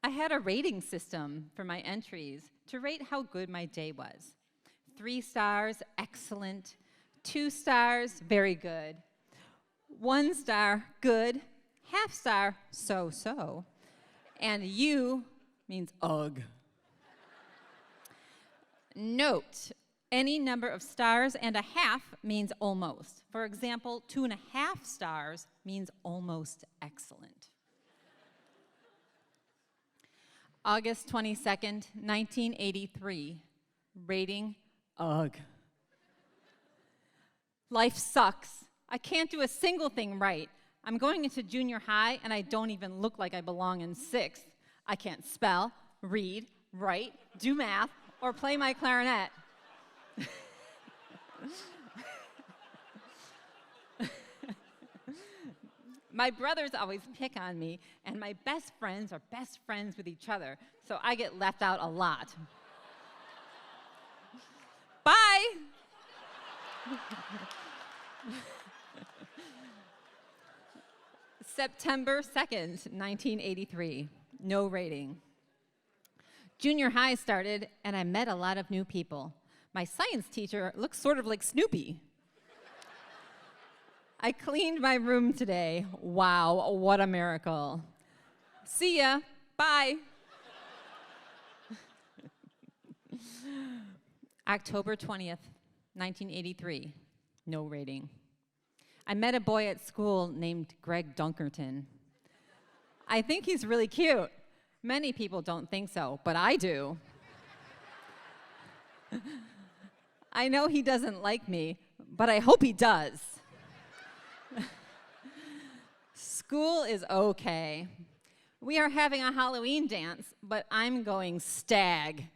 I had a rating system for my entries to rate how good my day was. 3 stars, excellent. 2 stars, very good. 1 star, good. Half star, so-so. And U means ugh. Note, any number of stars and a half means almost. For example, 2.5 stars means almost excellent. August 22nd, 1983, rating ugh. Life sucks. I can't do a single thing right. I'm going into junior high and I don't even look like I belong in 6th. I can't spell, read, write, do math, or play my clarinet. My brothers always pick on me, and my best friends are best friends with each other, so I get left out a lot. Bye! September 2nd, 1983, no rating. Junior high started, and I met a lot of new people. My science teacher looks sort of like Snoopy. I cleaned my room today. Wow, what a miracle. See ya, bye. October 20th, 1983, no rating. I met a boy at school named Greg Dunkerton. I think he's really cute. Many people don't think so, but I do. I know he doesn't like me, but I hope he does. School is okay. We are having a Halloween dance, but I'm going stag.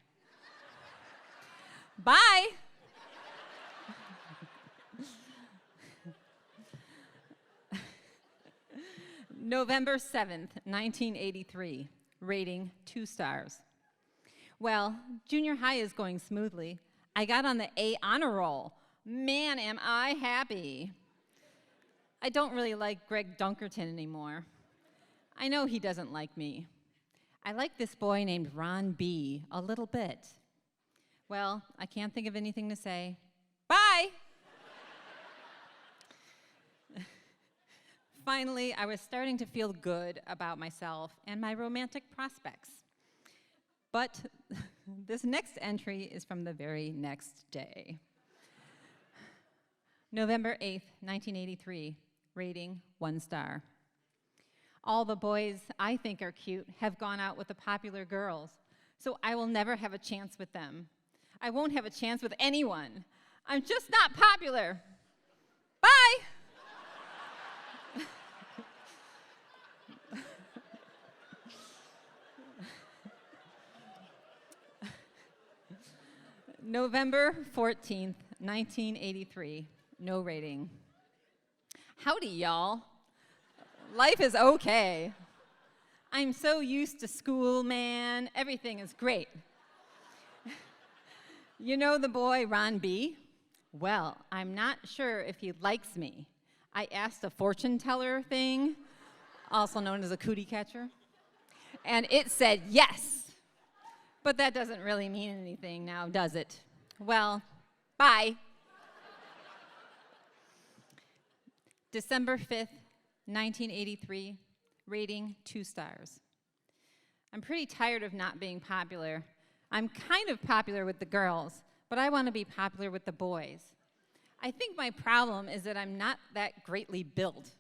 Bye. November 7th, 1983, rating 2 stars. Well, junior high is going smoothly. I got on the A honor roll. Man, am I happy. I don't really like Greg Dunkerton anymore. I know he doesn't like me. I like this boy named Ron B. a little bit. Well, I can't think of anything to say. Bye! Finally, I was starting to feel good about myself and my romantic prospects. But this next entry is from the very next day. November 8th, 1983, rating 1 star. All the boys I think are cute have gone out with the popular girls, so I will never have a chance with them. I won't have a chance with anyone. I'm just not popular. Bye! November 14th, 1983, no rating. Howdy, y'all. Life is okay. I'm so used to school, man. Everything is great. You know the boy Ron B? Well, I'm not sure if he likes me. I asked a fortune teller thing, also known as a cootie catcher, and it said yes. But that doesn't really mean anything now, does it? Well, bye. December 5th, 1983, rating 2 stars. I'm pretty tired of not being popular. I'm kind of popular with the girls, but I want to be popular with the boys. I think my problem is that I'm not that greatly built.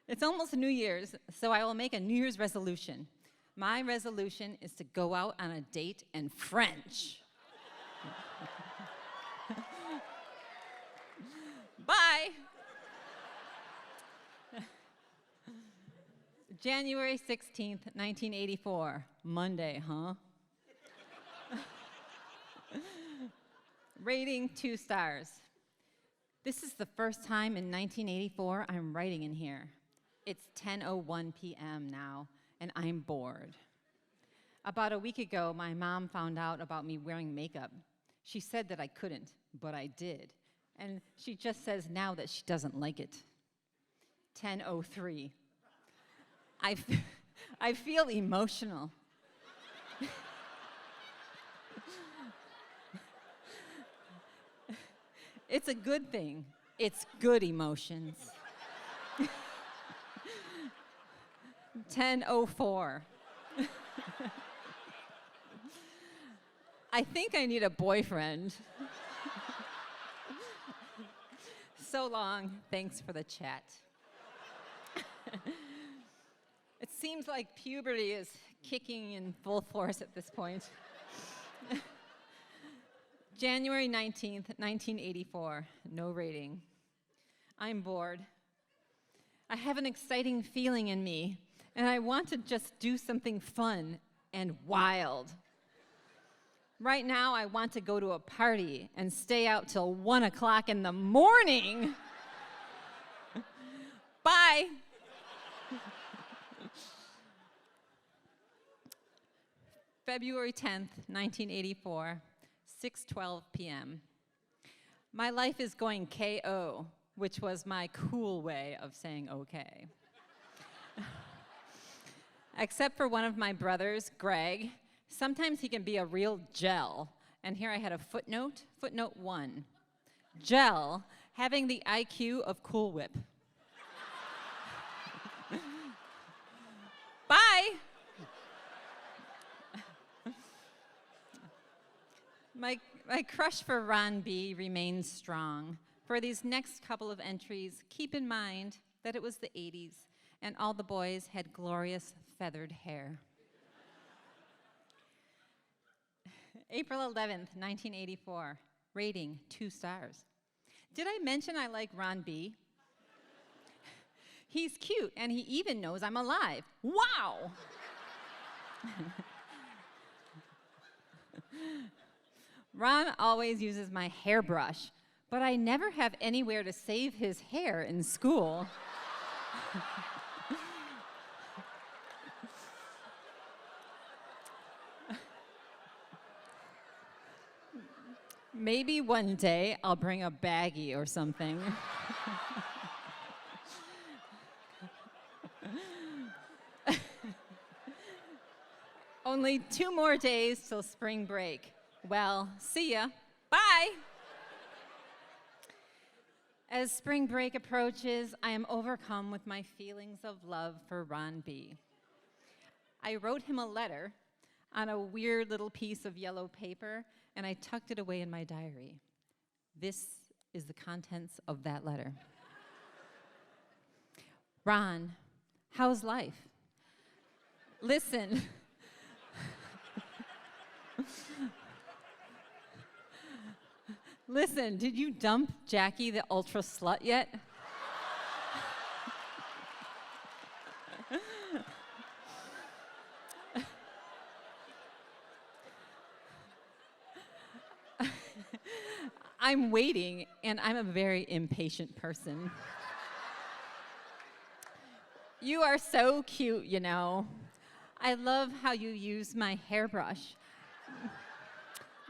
It's almost New Year's, so I will make a New Year's resolution. My resolution is to go out on a date in French. Bye. January 16th, 1984, Monday, huh? Rating 2 stars. This is the first time in 1984 I'm writing in here. It's 10:01 p.m. now, and I'm bored. About a week ago, my mom found out about me wearing makeup. She said that I couldn't, but I did. And she just says now that she doesn't like it. 10:03. I feel emotional. It's a good thing. It's good emotions. 10:04. I think I need a boyfriend. So long. Thanks for the chat. It seems like puberty is kicking in full force at this point. January 19th, 1984, no rating. I'm bored. I have an exciting feeling in me, and I want to just do something fun and wild. Right now, I want to go to a party and stay out till 1 o'clock in the morning. Bye. February 10th, 1984, 6:12 p.m. My life is going KO, which was my cool way of saying okay. Except for one of my brothers, Greg. Sometimes he can be a real gel. And here I had a footnote, footnote 1. Gel, having the IQ of Cool Whip. Bye. my crush for Ron B remains strong. For these next couple of entries, keep in mind that it was the 80s and all the boys had glorious feathered hair. April 11th, 1984, rating 2 stars. Did I mention I like Ron B? He's cute and he even knows I'm alive. Wow! Ron always uses my hairbrush, but I never have anywhere to save his hair in school. Maybe one day I'll bring a baggie or something. Only 2 more days till spring break. Well, see ya. Bye. As spring break approaches, I am overcome with my feelings of love for Ron B. I wrote him a letter on a weird little piece of yellow paper, and I tucked it away in my diary. This is the contents of that letter. Ron, how's life? Listen. Listen, did you dump Jackie the ultra slut yet? I'm waiting, and I'm a very impatient person. You are so cute, you know. I love how you use my hairbrush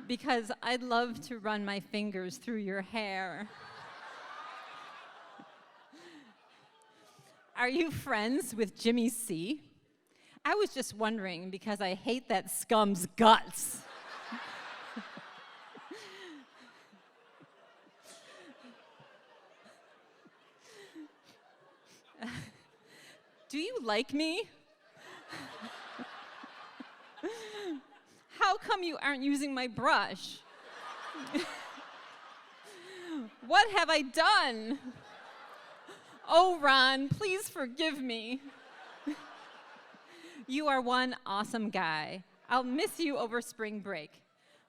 because I'd love to run my fingers through your hair. Are you friends with Jimmy C? I was just wondering because I hate that scum's guts. Do you like me? How come you aren't using my brush? What have I done? Oh, Ron, please forgive me. You are one awesome guy. I'll miss you over spring break.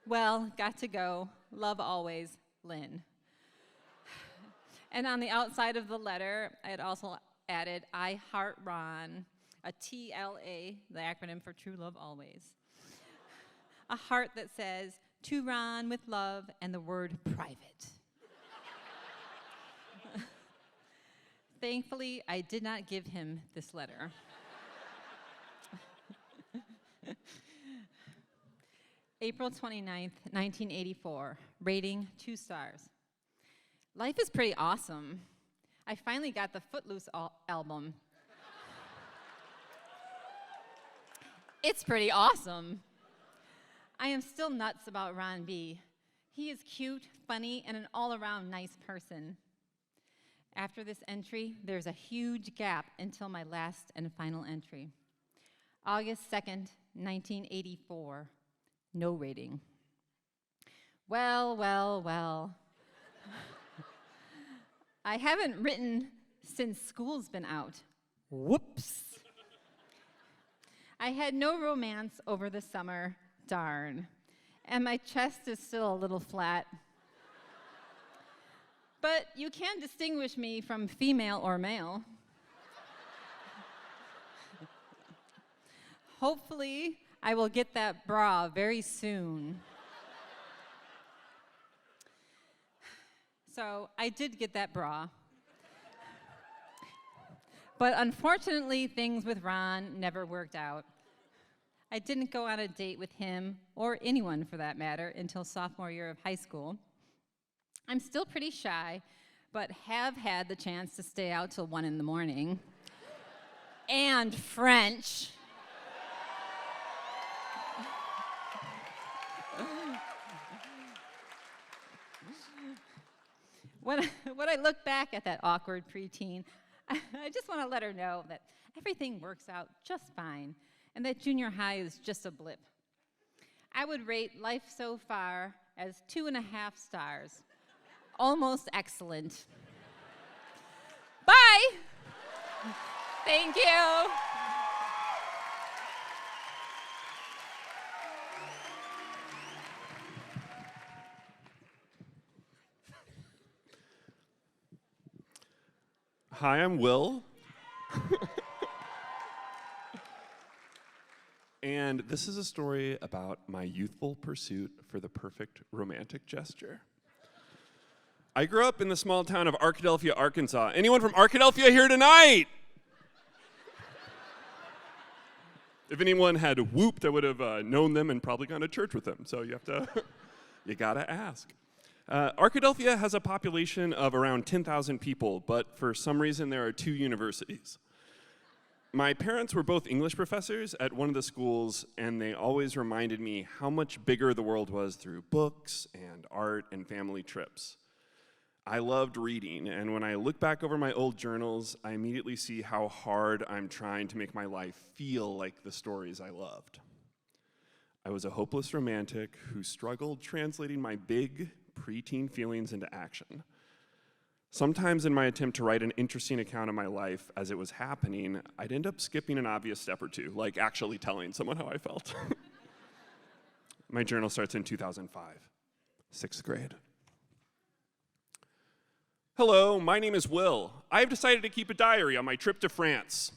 Well, got to go. Love always, Lynn. And on the outside of the letter, I had also added, I heart Ron, a TLA, the acronym for True Love Always. A heart that says, to Ron with love and the word private. Thankfully, I did not give him this letter. April 29th, 1984, rating 2 stars. Life is pretty awesome. I finally got the Footloose album. It's pretty awesome. I am still nuts about Ron B. He is cute, funny, and an all-around nice person. After this entry, there's a huge gap until my last and final entry. August 2nd, 1984, no rating. Well, well, well. I haven't written since school's been out. Whoops. I had no romance over the summer, darn. And my chest is still a little flat. But you can distinguish me from female or male. Hopefully, I will get that bra very soon. So I did get that bra. But unfortunately, things with Ron never worked out. I didn't go on a date with him, or anyone for that matter, until sophomore year of high school. I'm still pretty shy, but have had the chance to stay out till 1 in the morning. And French. When I look back at that awkward preteen, I just want to let her know that everything works out just fine and that junior high is just a blip. I would rate life so far as 2.5 stars. Almost excellent. Bye. Thank you. Hi, I'm Will. And this is a story about my youthful pursuit for the perfect romantic gesture. I grew up in the small town of Arkadelphia, Arkansas. Anyone from Arkadelphia here tonight? If anyone had whooped, I would have known them and probably gone to church with them. So you have to, you gotta ask. Arkadelphia has a population of around 10,000 people, but for some reason there are 2 universities. My parents were both English professors at one of the schools, and they always reminded me how much bigger the world was through books and art and family trips. I loved reading, and when I look back over my old journals, I immediately see how hard I'm trying to make my life feel like the stories I loved. I was a hopeless romantic who struggled translating my big, preteen feelings into action. Sometimes in my attempt to write an interesting account of my life as it was happening, I'd end up skipping an obvious step or two, like actually telling someone how I felt. My journal starts in 2005, 6th grade. Hello, my name is Will. I've decided to keep a diary on my trip to France.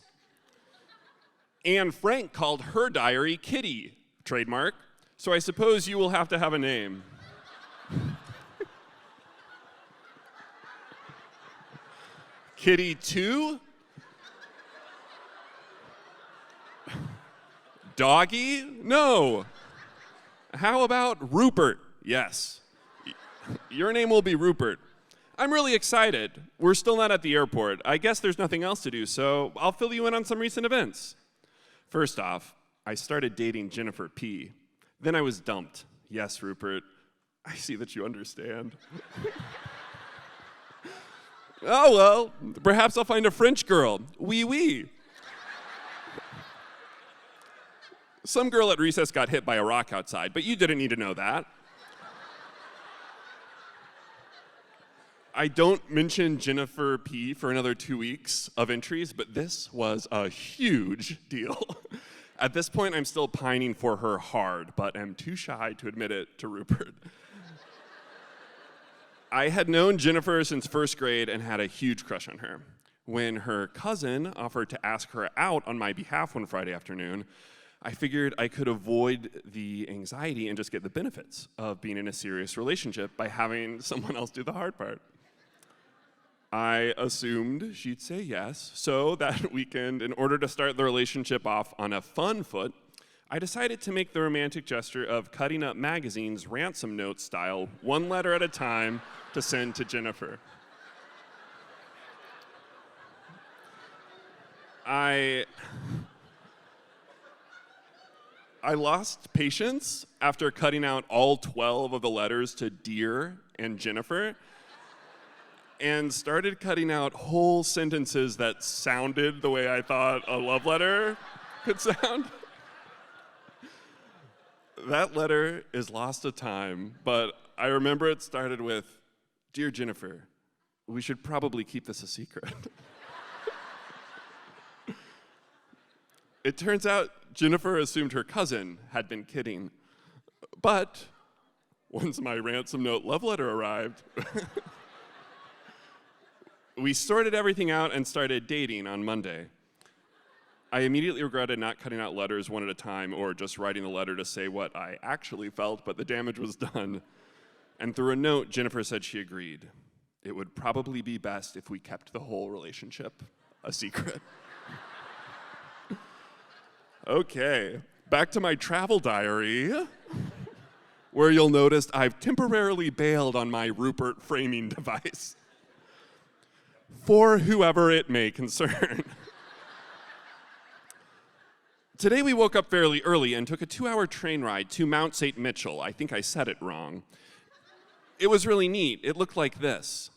Anne Frank called her diary Kitty, trademark, so I suppose you will have to have a name. Kitty 2? Doggy? No. How about Rupert? Yes. Your name will be Rupert. I'm really excited. We're still not at the airport. I guess there's nothing else to do, so I'll fill you in on some recent events. First off, I started dating Jennifer P. Then I was dumped. Yes, Rupert, I see that you understand. Oh, well, perhaps I'll find a French girl. Oui, oui. Some girl at recess got hit by a rock outside, but you didn't need to know that. I don't mention Jennifer P. for another 2 weeks of entries, but this was a huge deal. At this point, I'm still pining for her hard, but am too shy to admit it to Rupert. I had known Jennifer since 1st grade and had a huge crush on her. When her cousin offered to ask her out on my behalf one Friday afternoon, I figured I could avoid the anxiety and just get the benefits of being in a serious relationship by having someone else do the hard part. I assumed she'd say yes, so that weekend, in order to start the relationship off on a fun foot, I decided to make the romantic gesture of cutting up magazines ransom note style, 1 letter at a time, to send to Jennifer. I lost patience after cutting out all 12 of the letters to Dear and Jennifer, and started cutting out whole sentences that sounded the way I thought a love letter could sound. That letter is lost to time, but I remember it started with, Dear Jennifer, we should probably keep this a secret. It turns out Jennifer assumed her cousin had been kidding, but once my ransom note love letter arrived, we sorted everything out and started dating on Monday. I immediately regretted not cutting out letters one at a time or just writing the letter to say what I actually felt, but the damage was done. And through a note, Jennifer said she agreed. It would probably be best if we kept the whole relationship a secret. Okay, back to my travel diary, where you'll notice I've temporarily bailed on my Rupert framing device. For whoever it may concern. Today we woke up fairly early and took a 2-hour train ride to Mount St. Mitchell. I think I said it wrong. It was really neat. It looked like this.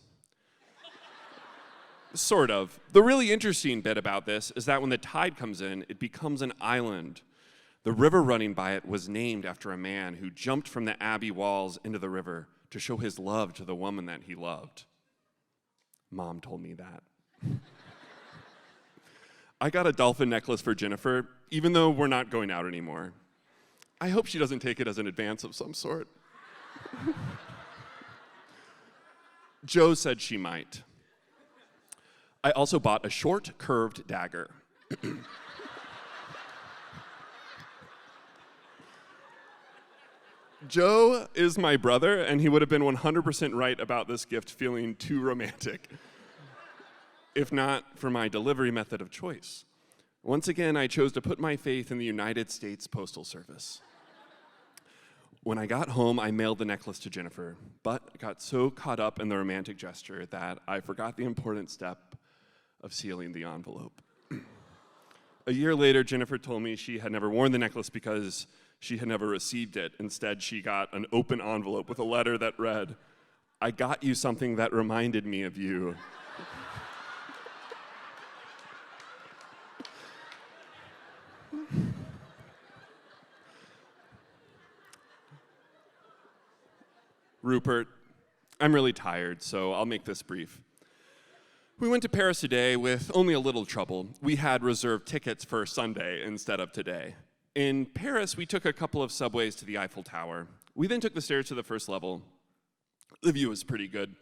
Sort of. The really interesting bit about this is that when the tide comes in, it becomes an island. The river running by it was named after a man who jumped from the abbey walls into the river to show his love to the woman that he loved. Mom told me that. I got a dolphin necklace for Jennifer, even though we're not going out anymore. I hope she doesn't take it as an advance of some sort. Joe said she might. I also bought a short, curved dagger. Joe is my brother, and he would have been 100% right about this gift feeling too romantic, if not for my delivery method of choice. Once again, I chose to put my faith in the United States Postal Service. When I got home, I mailed the necklace to Jennifer, but got so caught up in the romantic gesture that I forgot the important step of sealing the envelope. A year later, Jennifer told me she had never worn the necklace because she had never received it. Instead, she got an open envelope with a letter that read, "I got you something that reminded me of you." Rupert, I'm really tired, so I'll make this brief. We went to Paris today with only a little trouble. We had reserved tickets for Sunday instead of today. In Paris, we took a couple of subways to the Eiffel Tower. We then took the stairs to the first level. The view was pretty good.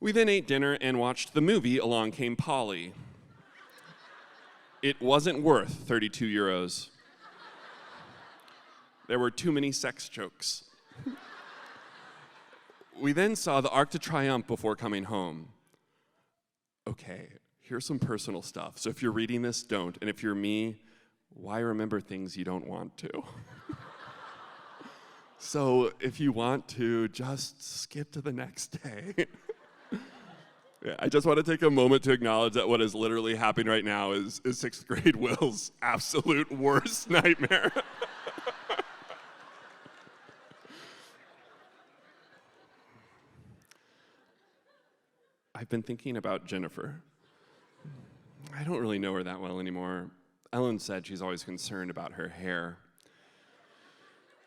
We then ate dinner and watched the movie Along Came Polly. It wasn't worth 32 euros. There were too many sex jokes. We then saw the Arc de Triomphe before coming home. Okay, here's some personal stuff. So if you're reading this, don't. And if you're me, why remember things you don't want to? So if you want to, just skip to the next day. Yeah, I just want to take a moment to acknowledge that what is literally happening right now is sixth grade Will's absolute worst nightmare. I've been thinking about Jennifer. I don't really know her that well anymore. Ellen said she's always concerned about her hair.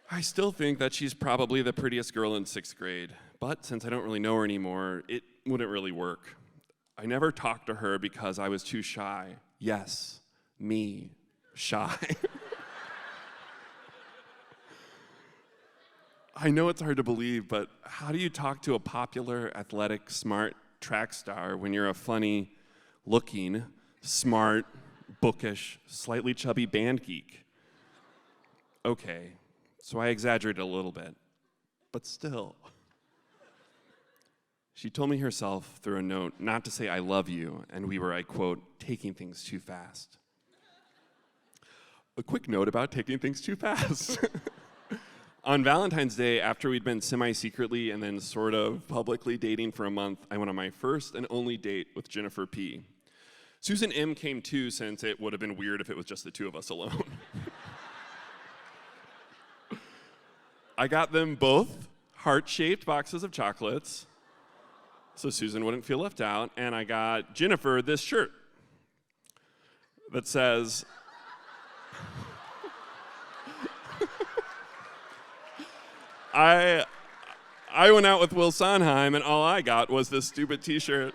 I still think that she's probably the prettiest girl in sixth grade, but since I don't really know her anymore, it wouldn't really work. I never talked to her because I was too shy. Yes, me, shy. I know it's hard to believe, but how do you talk to a popular, athletic, smart track star when you're a funny looking, smart, bookish, slightly chubby band geek? Okay, so I exaggerated a little bit, but still. She told me herself through a note not to say I love you, and we were, I quote, taking things too fast. A quick note about taking things too fast. On Valentine's Day, after we'd been semi-secretly and then sort of publicly dating for a month, I went on my first and only date with Jennifer P. Susan M. came too, since it would have been weird if it was just the two of us alone. I got them both heart-shaped boxes of chocolates, so Susan wouldn't feel left out, and I got Jennifer this shirt that says, I went out with Will Sondheim, and all I got was this stupid t-shirt.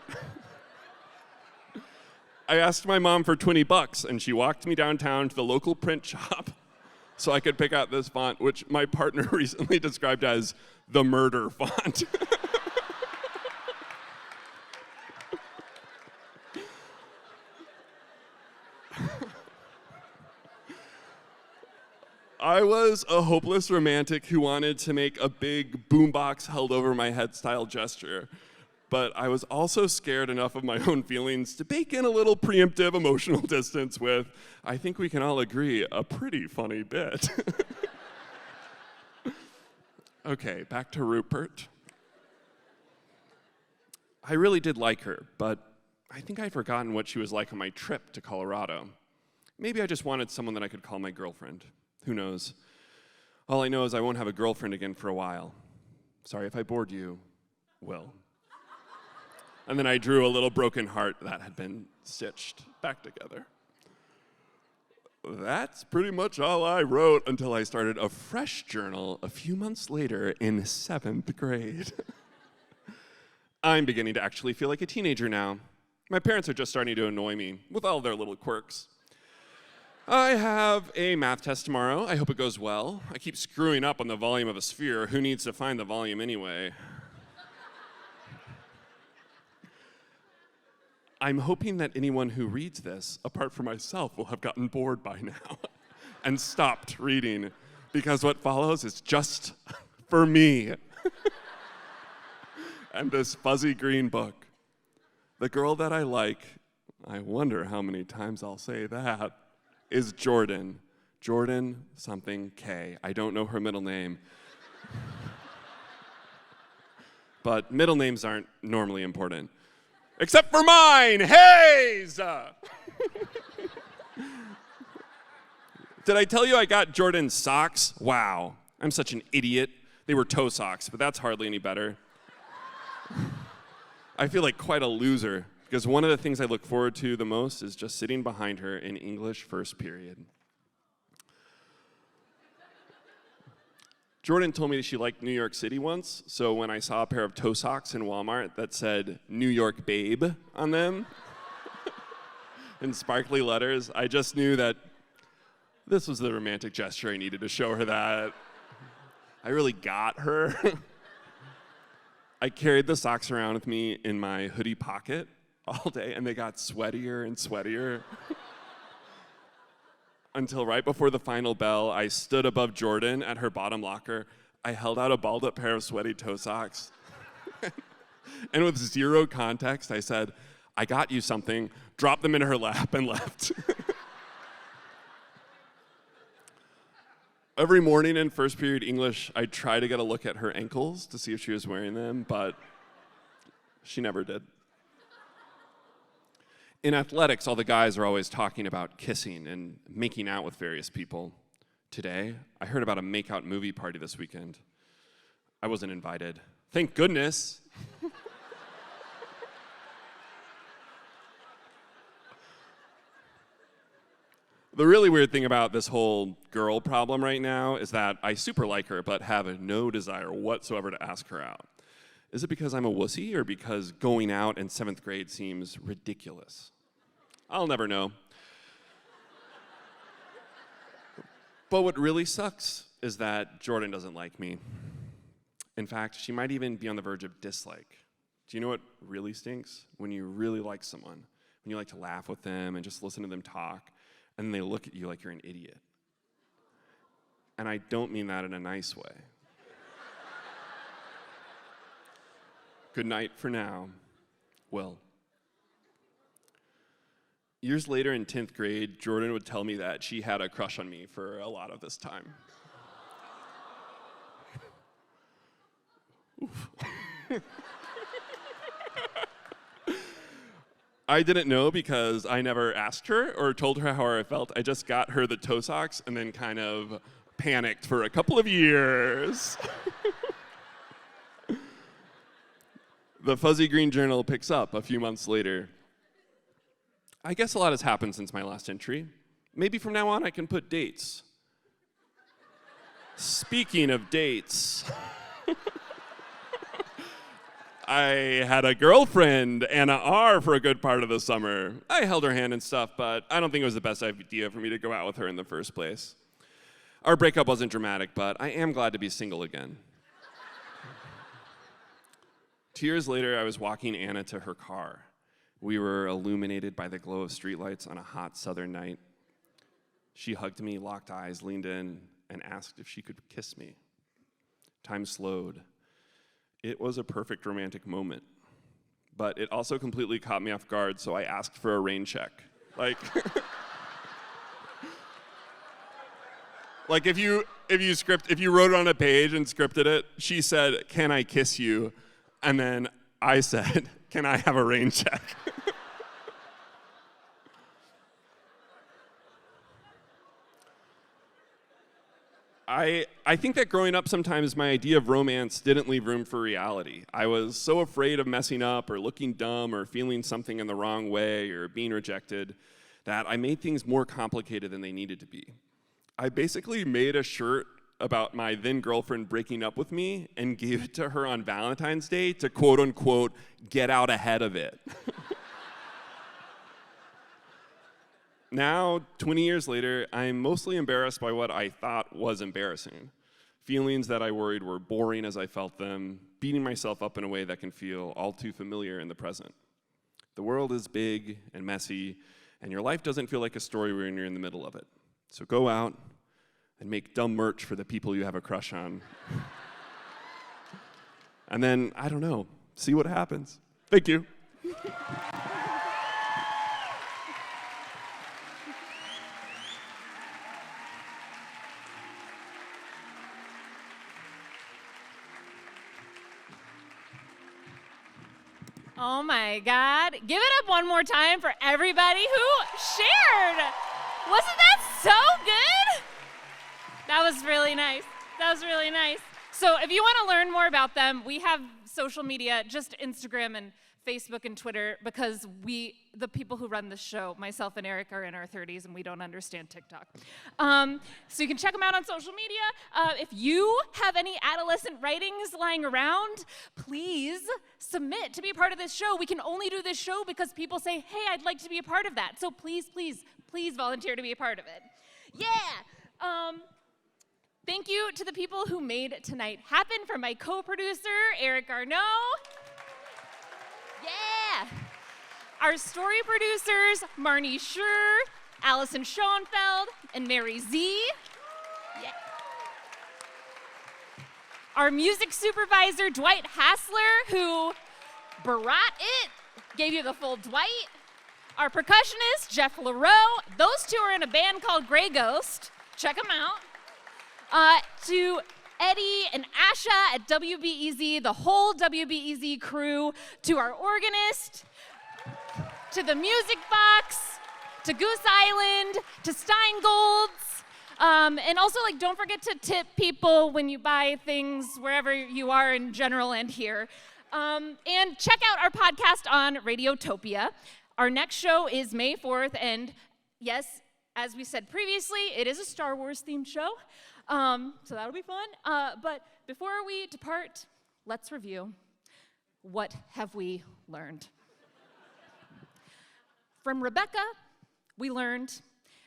I asked my mom for $20, and she walked me downtown to the local print shop so I could pick out this font, which my partner recently described as the murder font. I was a hopeless romantic who wanted to make a big boombox held over my head style gesture, but I was also scared enough of my own feelings to bake in a little preemptive emotional distance with, I think we can all agree, a pretty funny bit. Okay, back to Rupert. I really did like her, but I think I'd forgotten what she was like on my trip to Colorado. Maybe I just wanted someone that I could call my girlfriend. Who knows? All I know is I won't have a girlfriend again for a while. Sorry if I bored you, Will. And then I drew a little broken heart that had been stitched back together. that's pretty much all I wrote until I started a fresh journal a few months later in 7th grade. I'm beginning to actually feel like a teenager now. My parents are just starting to annoy me with all their little quirks. I have a math test tomorrow. I hope it goes well. I keep screwing up on the volume of a sphere. Who needs to find the volume anyway? I'm hoping that anyone who reads this, apart from myself, will have gotten bored by now and stopped reading, because what follows is just for me. And this fuzzy green book. The girl that I like, I wonder how many times I'll say that, is Jordan. Jordan something K. I don't know her middle name. But middle names aren't normally important. Except for mine, Hayes! Did I tell you I got Jordan socks? Wow, I'm such an idiot. They were toe socks, but that's hardly any better. I feel like quite a loser, because one of the things I look forward to the most is just sitting behind her in English first period. Jordan told me that she liked New York City once, so when I saw a pair of toe socks in Walmart that said New York Babe on them in sparkly letters, I just knew that this was the romantic gesture I needed to show her that I really got her. I carried the socks around with me in my hoodie pocket all day, and they got sweatier and sweatier. Until right before the final bell, I stood above Jordan at her bottom locker. I held out a balled up pair of sweaty toe socks. And with zero context, I said, I got you something, dropped them in her lap, and left. Every morning in first period English, I'd try to get a look at her ankles to see if she was wearing them, but she never did. In athletics, all the guys are always talking about kissing and making out with various people. Today, I heard about a make-out movie party this weekend. I wasn't invited. Thank goodness. The really weird thing about this whole girl problem right now is that I super like her, but have no desire whatsoever to ask her out. Is it because I'm a wussy, or because going out in 7th grade seems ridiculous? I'll never know. But what really sucks is that Jordan doesn't like me. In fact, she might even be on the verge of dislike. Do you know what really stinks? When you really like someone, when you like to laugh with them and just listen to them talk, and they look at you like you're an idiot. And I don't mean that in a nice way. Good night for now, Will. Years later in 10th grade, Jordan would tell me that she had a crush on me for a lot of this time. I didn't know because I never asked her or told her how I felt. I just got her the toe socks and then kind of panicked for a couple of years. The fuzzy green journal picks up a few months later. I guess a lot has happened since my last entry. Maybe from now on I can put dates. Speaking of dates, I had a girlfriend, Anna R., for a good part of the summer. I held her hand and stuff, but I don't think it was the best idea for me to go out with her in the first place. Our breakup wasn't dramatic, but I am glad to be single again. 2 years later, I was walking Anna to her car. We were illuminated by the glow of streetlights on a hot southern night. She hugged me, locked eyes, leaned in, and asked if she could kiss me. Time slowed. It was a perfect romantic moment. But it also completely caught me off guard, so I asked for a rain check. Like if you wrote it on a page and scripted it, she said, "Can I kiss you?" And then I said, "Can I have a rain check?" I think that growing up sometimes my idea of romance didn't leave room for reality. I was so afraid of messing up or looking dumb or feeling something in the wrong way or being rejected that I made things more complicated than they needed to be. I basically made a shirt about my then girlfriend breaking up with me and gave it to her on Valentine's Day to quote unquote get out ahead of it. Now, 20 years later, I'm mostly embarrassed by what I thought was embarrassing. Feelings that I worried were boring as I felt them, beating myself up in a way that can feel all too familiar in the present. The world is big and messy, and your life doesn't feel like a story when you're in the middle of it. So go out and make dumb merch for the people you have a crush on. And then, I don't know, see what happens. Thank you. Oh my God. Give it up one more time for everybody who shared. Wasn't that so good? That was really nice. That was really nice. So if you want to learn more about them, we have social media, just Instagram and Facebook and Twitter, because the people who run this show, myself and Eric, are in our 30s and we don't understand TikTok. So you can check them out on social media. If you have any adolescent writings lying around, please submit to be a part of this show. We can only do this show because people say, hey, I'd like to be a part of that. So please, please, please volunteer to be a part of it. Yeah. Thank you to the people who made tonight happen. For my co-producer, Eric Arnault. Yeah. Our story producers, Marnie Schur, Allison Schoenfeld, and Mary Z. Yeah. Our music supervisor, Dwight Hassler, who brought it, gave you the full Dwight. Our percussionist, Jeff LaRoe. Those two are in a band called Grey Ghost. Check them out. To Eddie and Asha at WBEZ, the whole WBEZ crew, to our organist, to the Music Box, to Goose Island, to Steingolds, and also, don't forget to tip people when you buy things wherever you are in general and here. And check out our podcast on Radiotopia. Our next show is May 4th, and yes, as we said previously, it is a Star Wars themed show. So that'll be fun. But before we depart, let's review. What have we learned? From Rebecca, we learned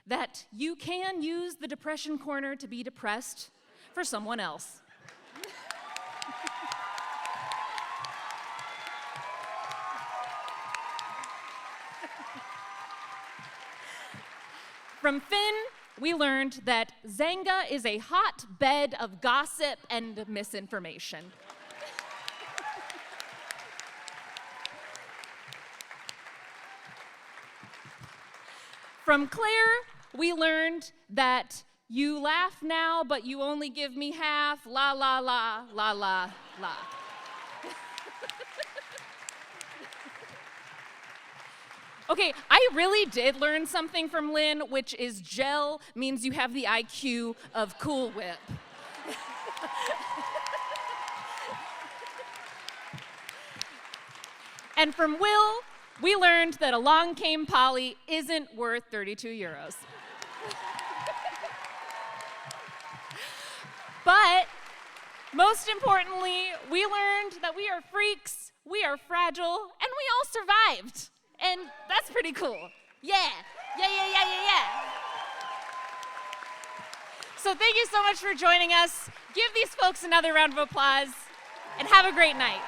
that you can use the depression corner to be depressed for someone else. From Finn, we learned that Zanga is a hotbed of gossip and misinformation. From Claire, we learned that you laugh now, but you only give me half, la la la, la la la. Okay, I really did learn something from Lynn, which is gel means you have the IQ of Cool Whip. And from Will, we learned that Along Came Polly isn't worth 32 euros. But most importantly, we learned that we are freaks, we are fragile, and we all survived. And that's pretty cool. Yeah. So thank you so much for joining us. Give these folks another round of applause, and have a great night.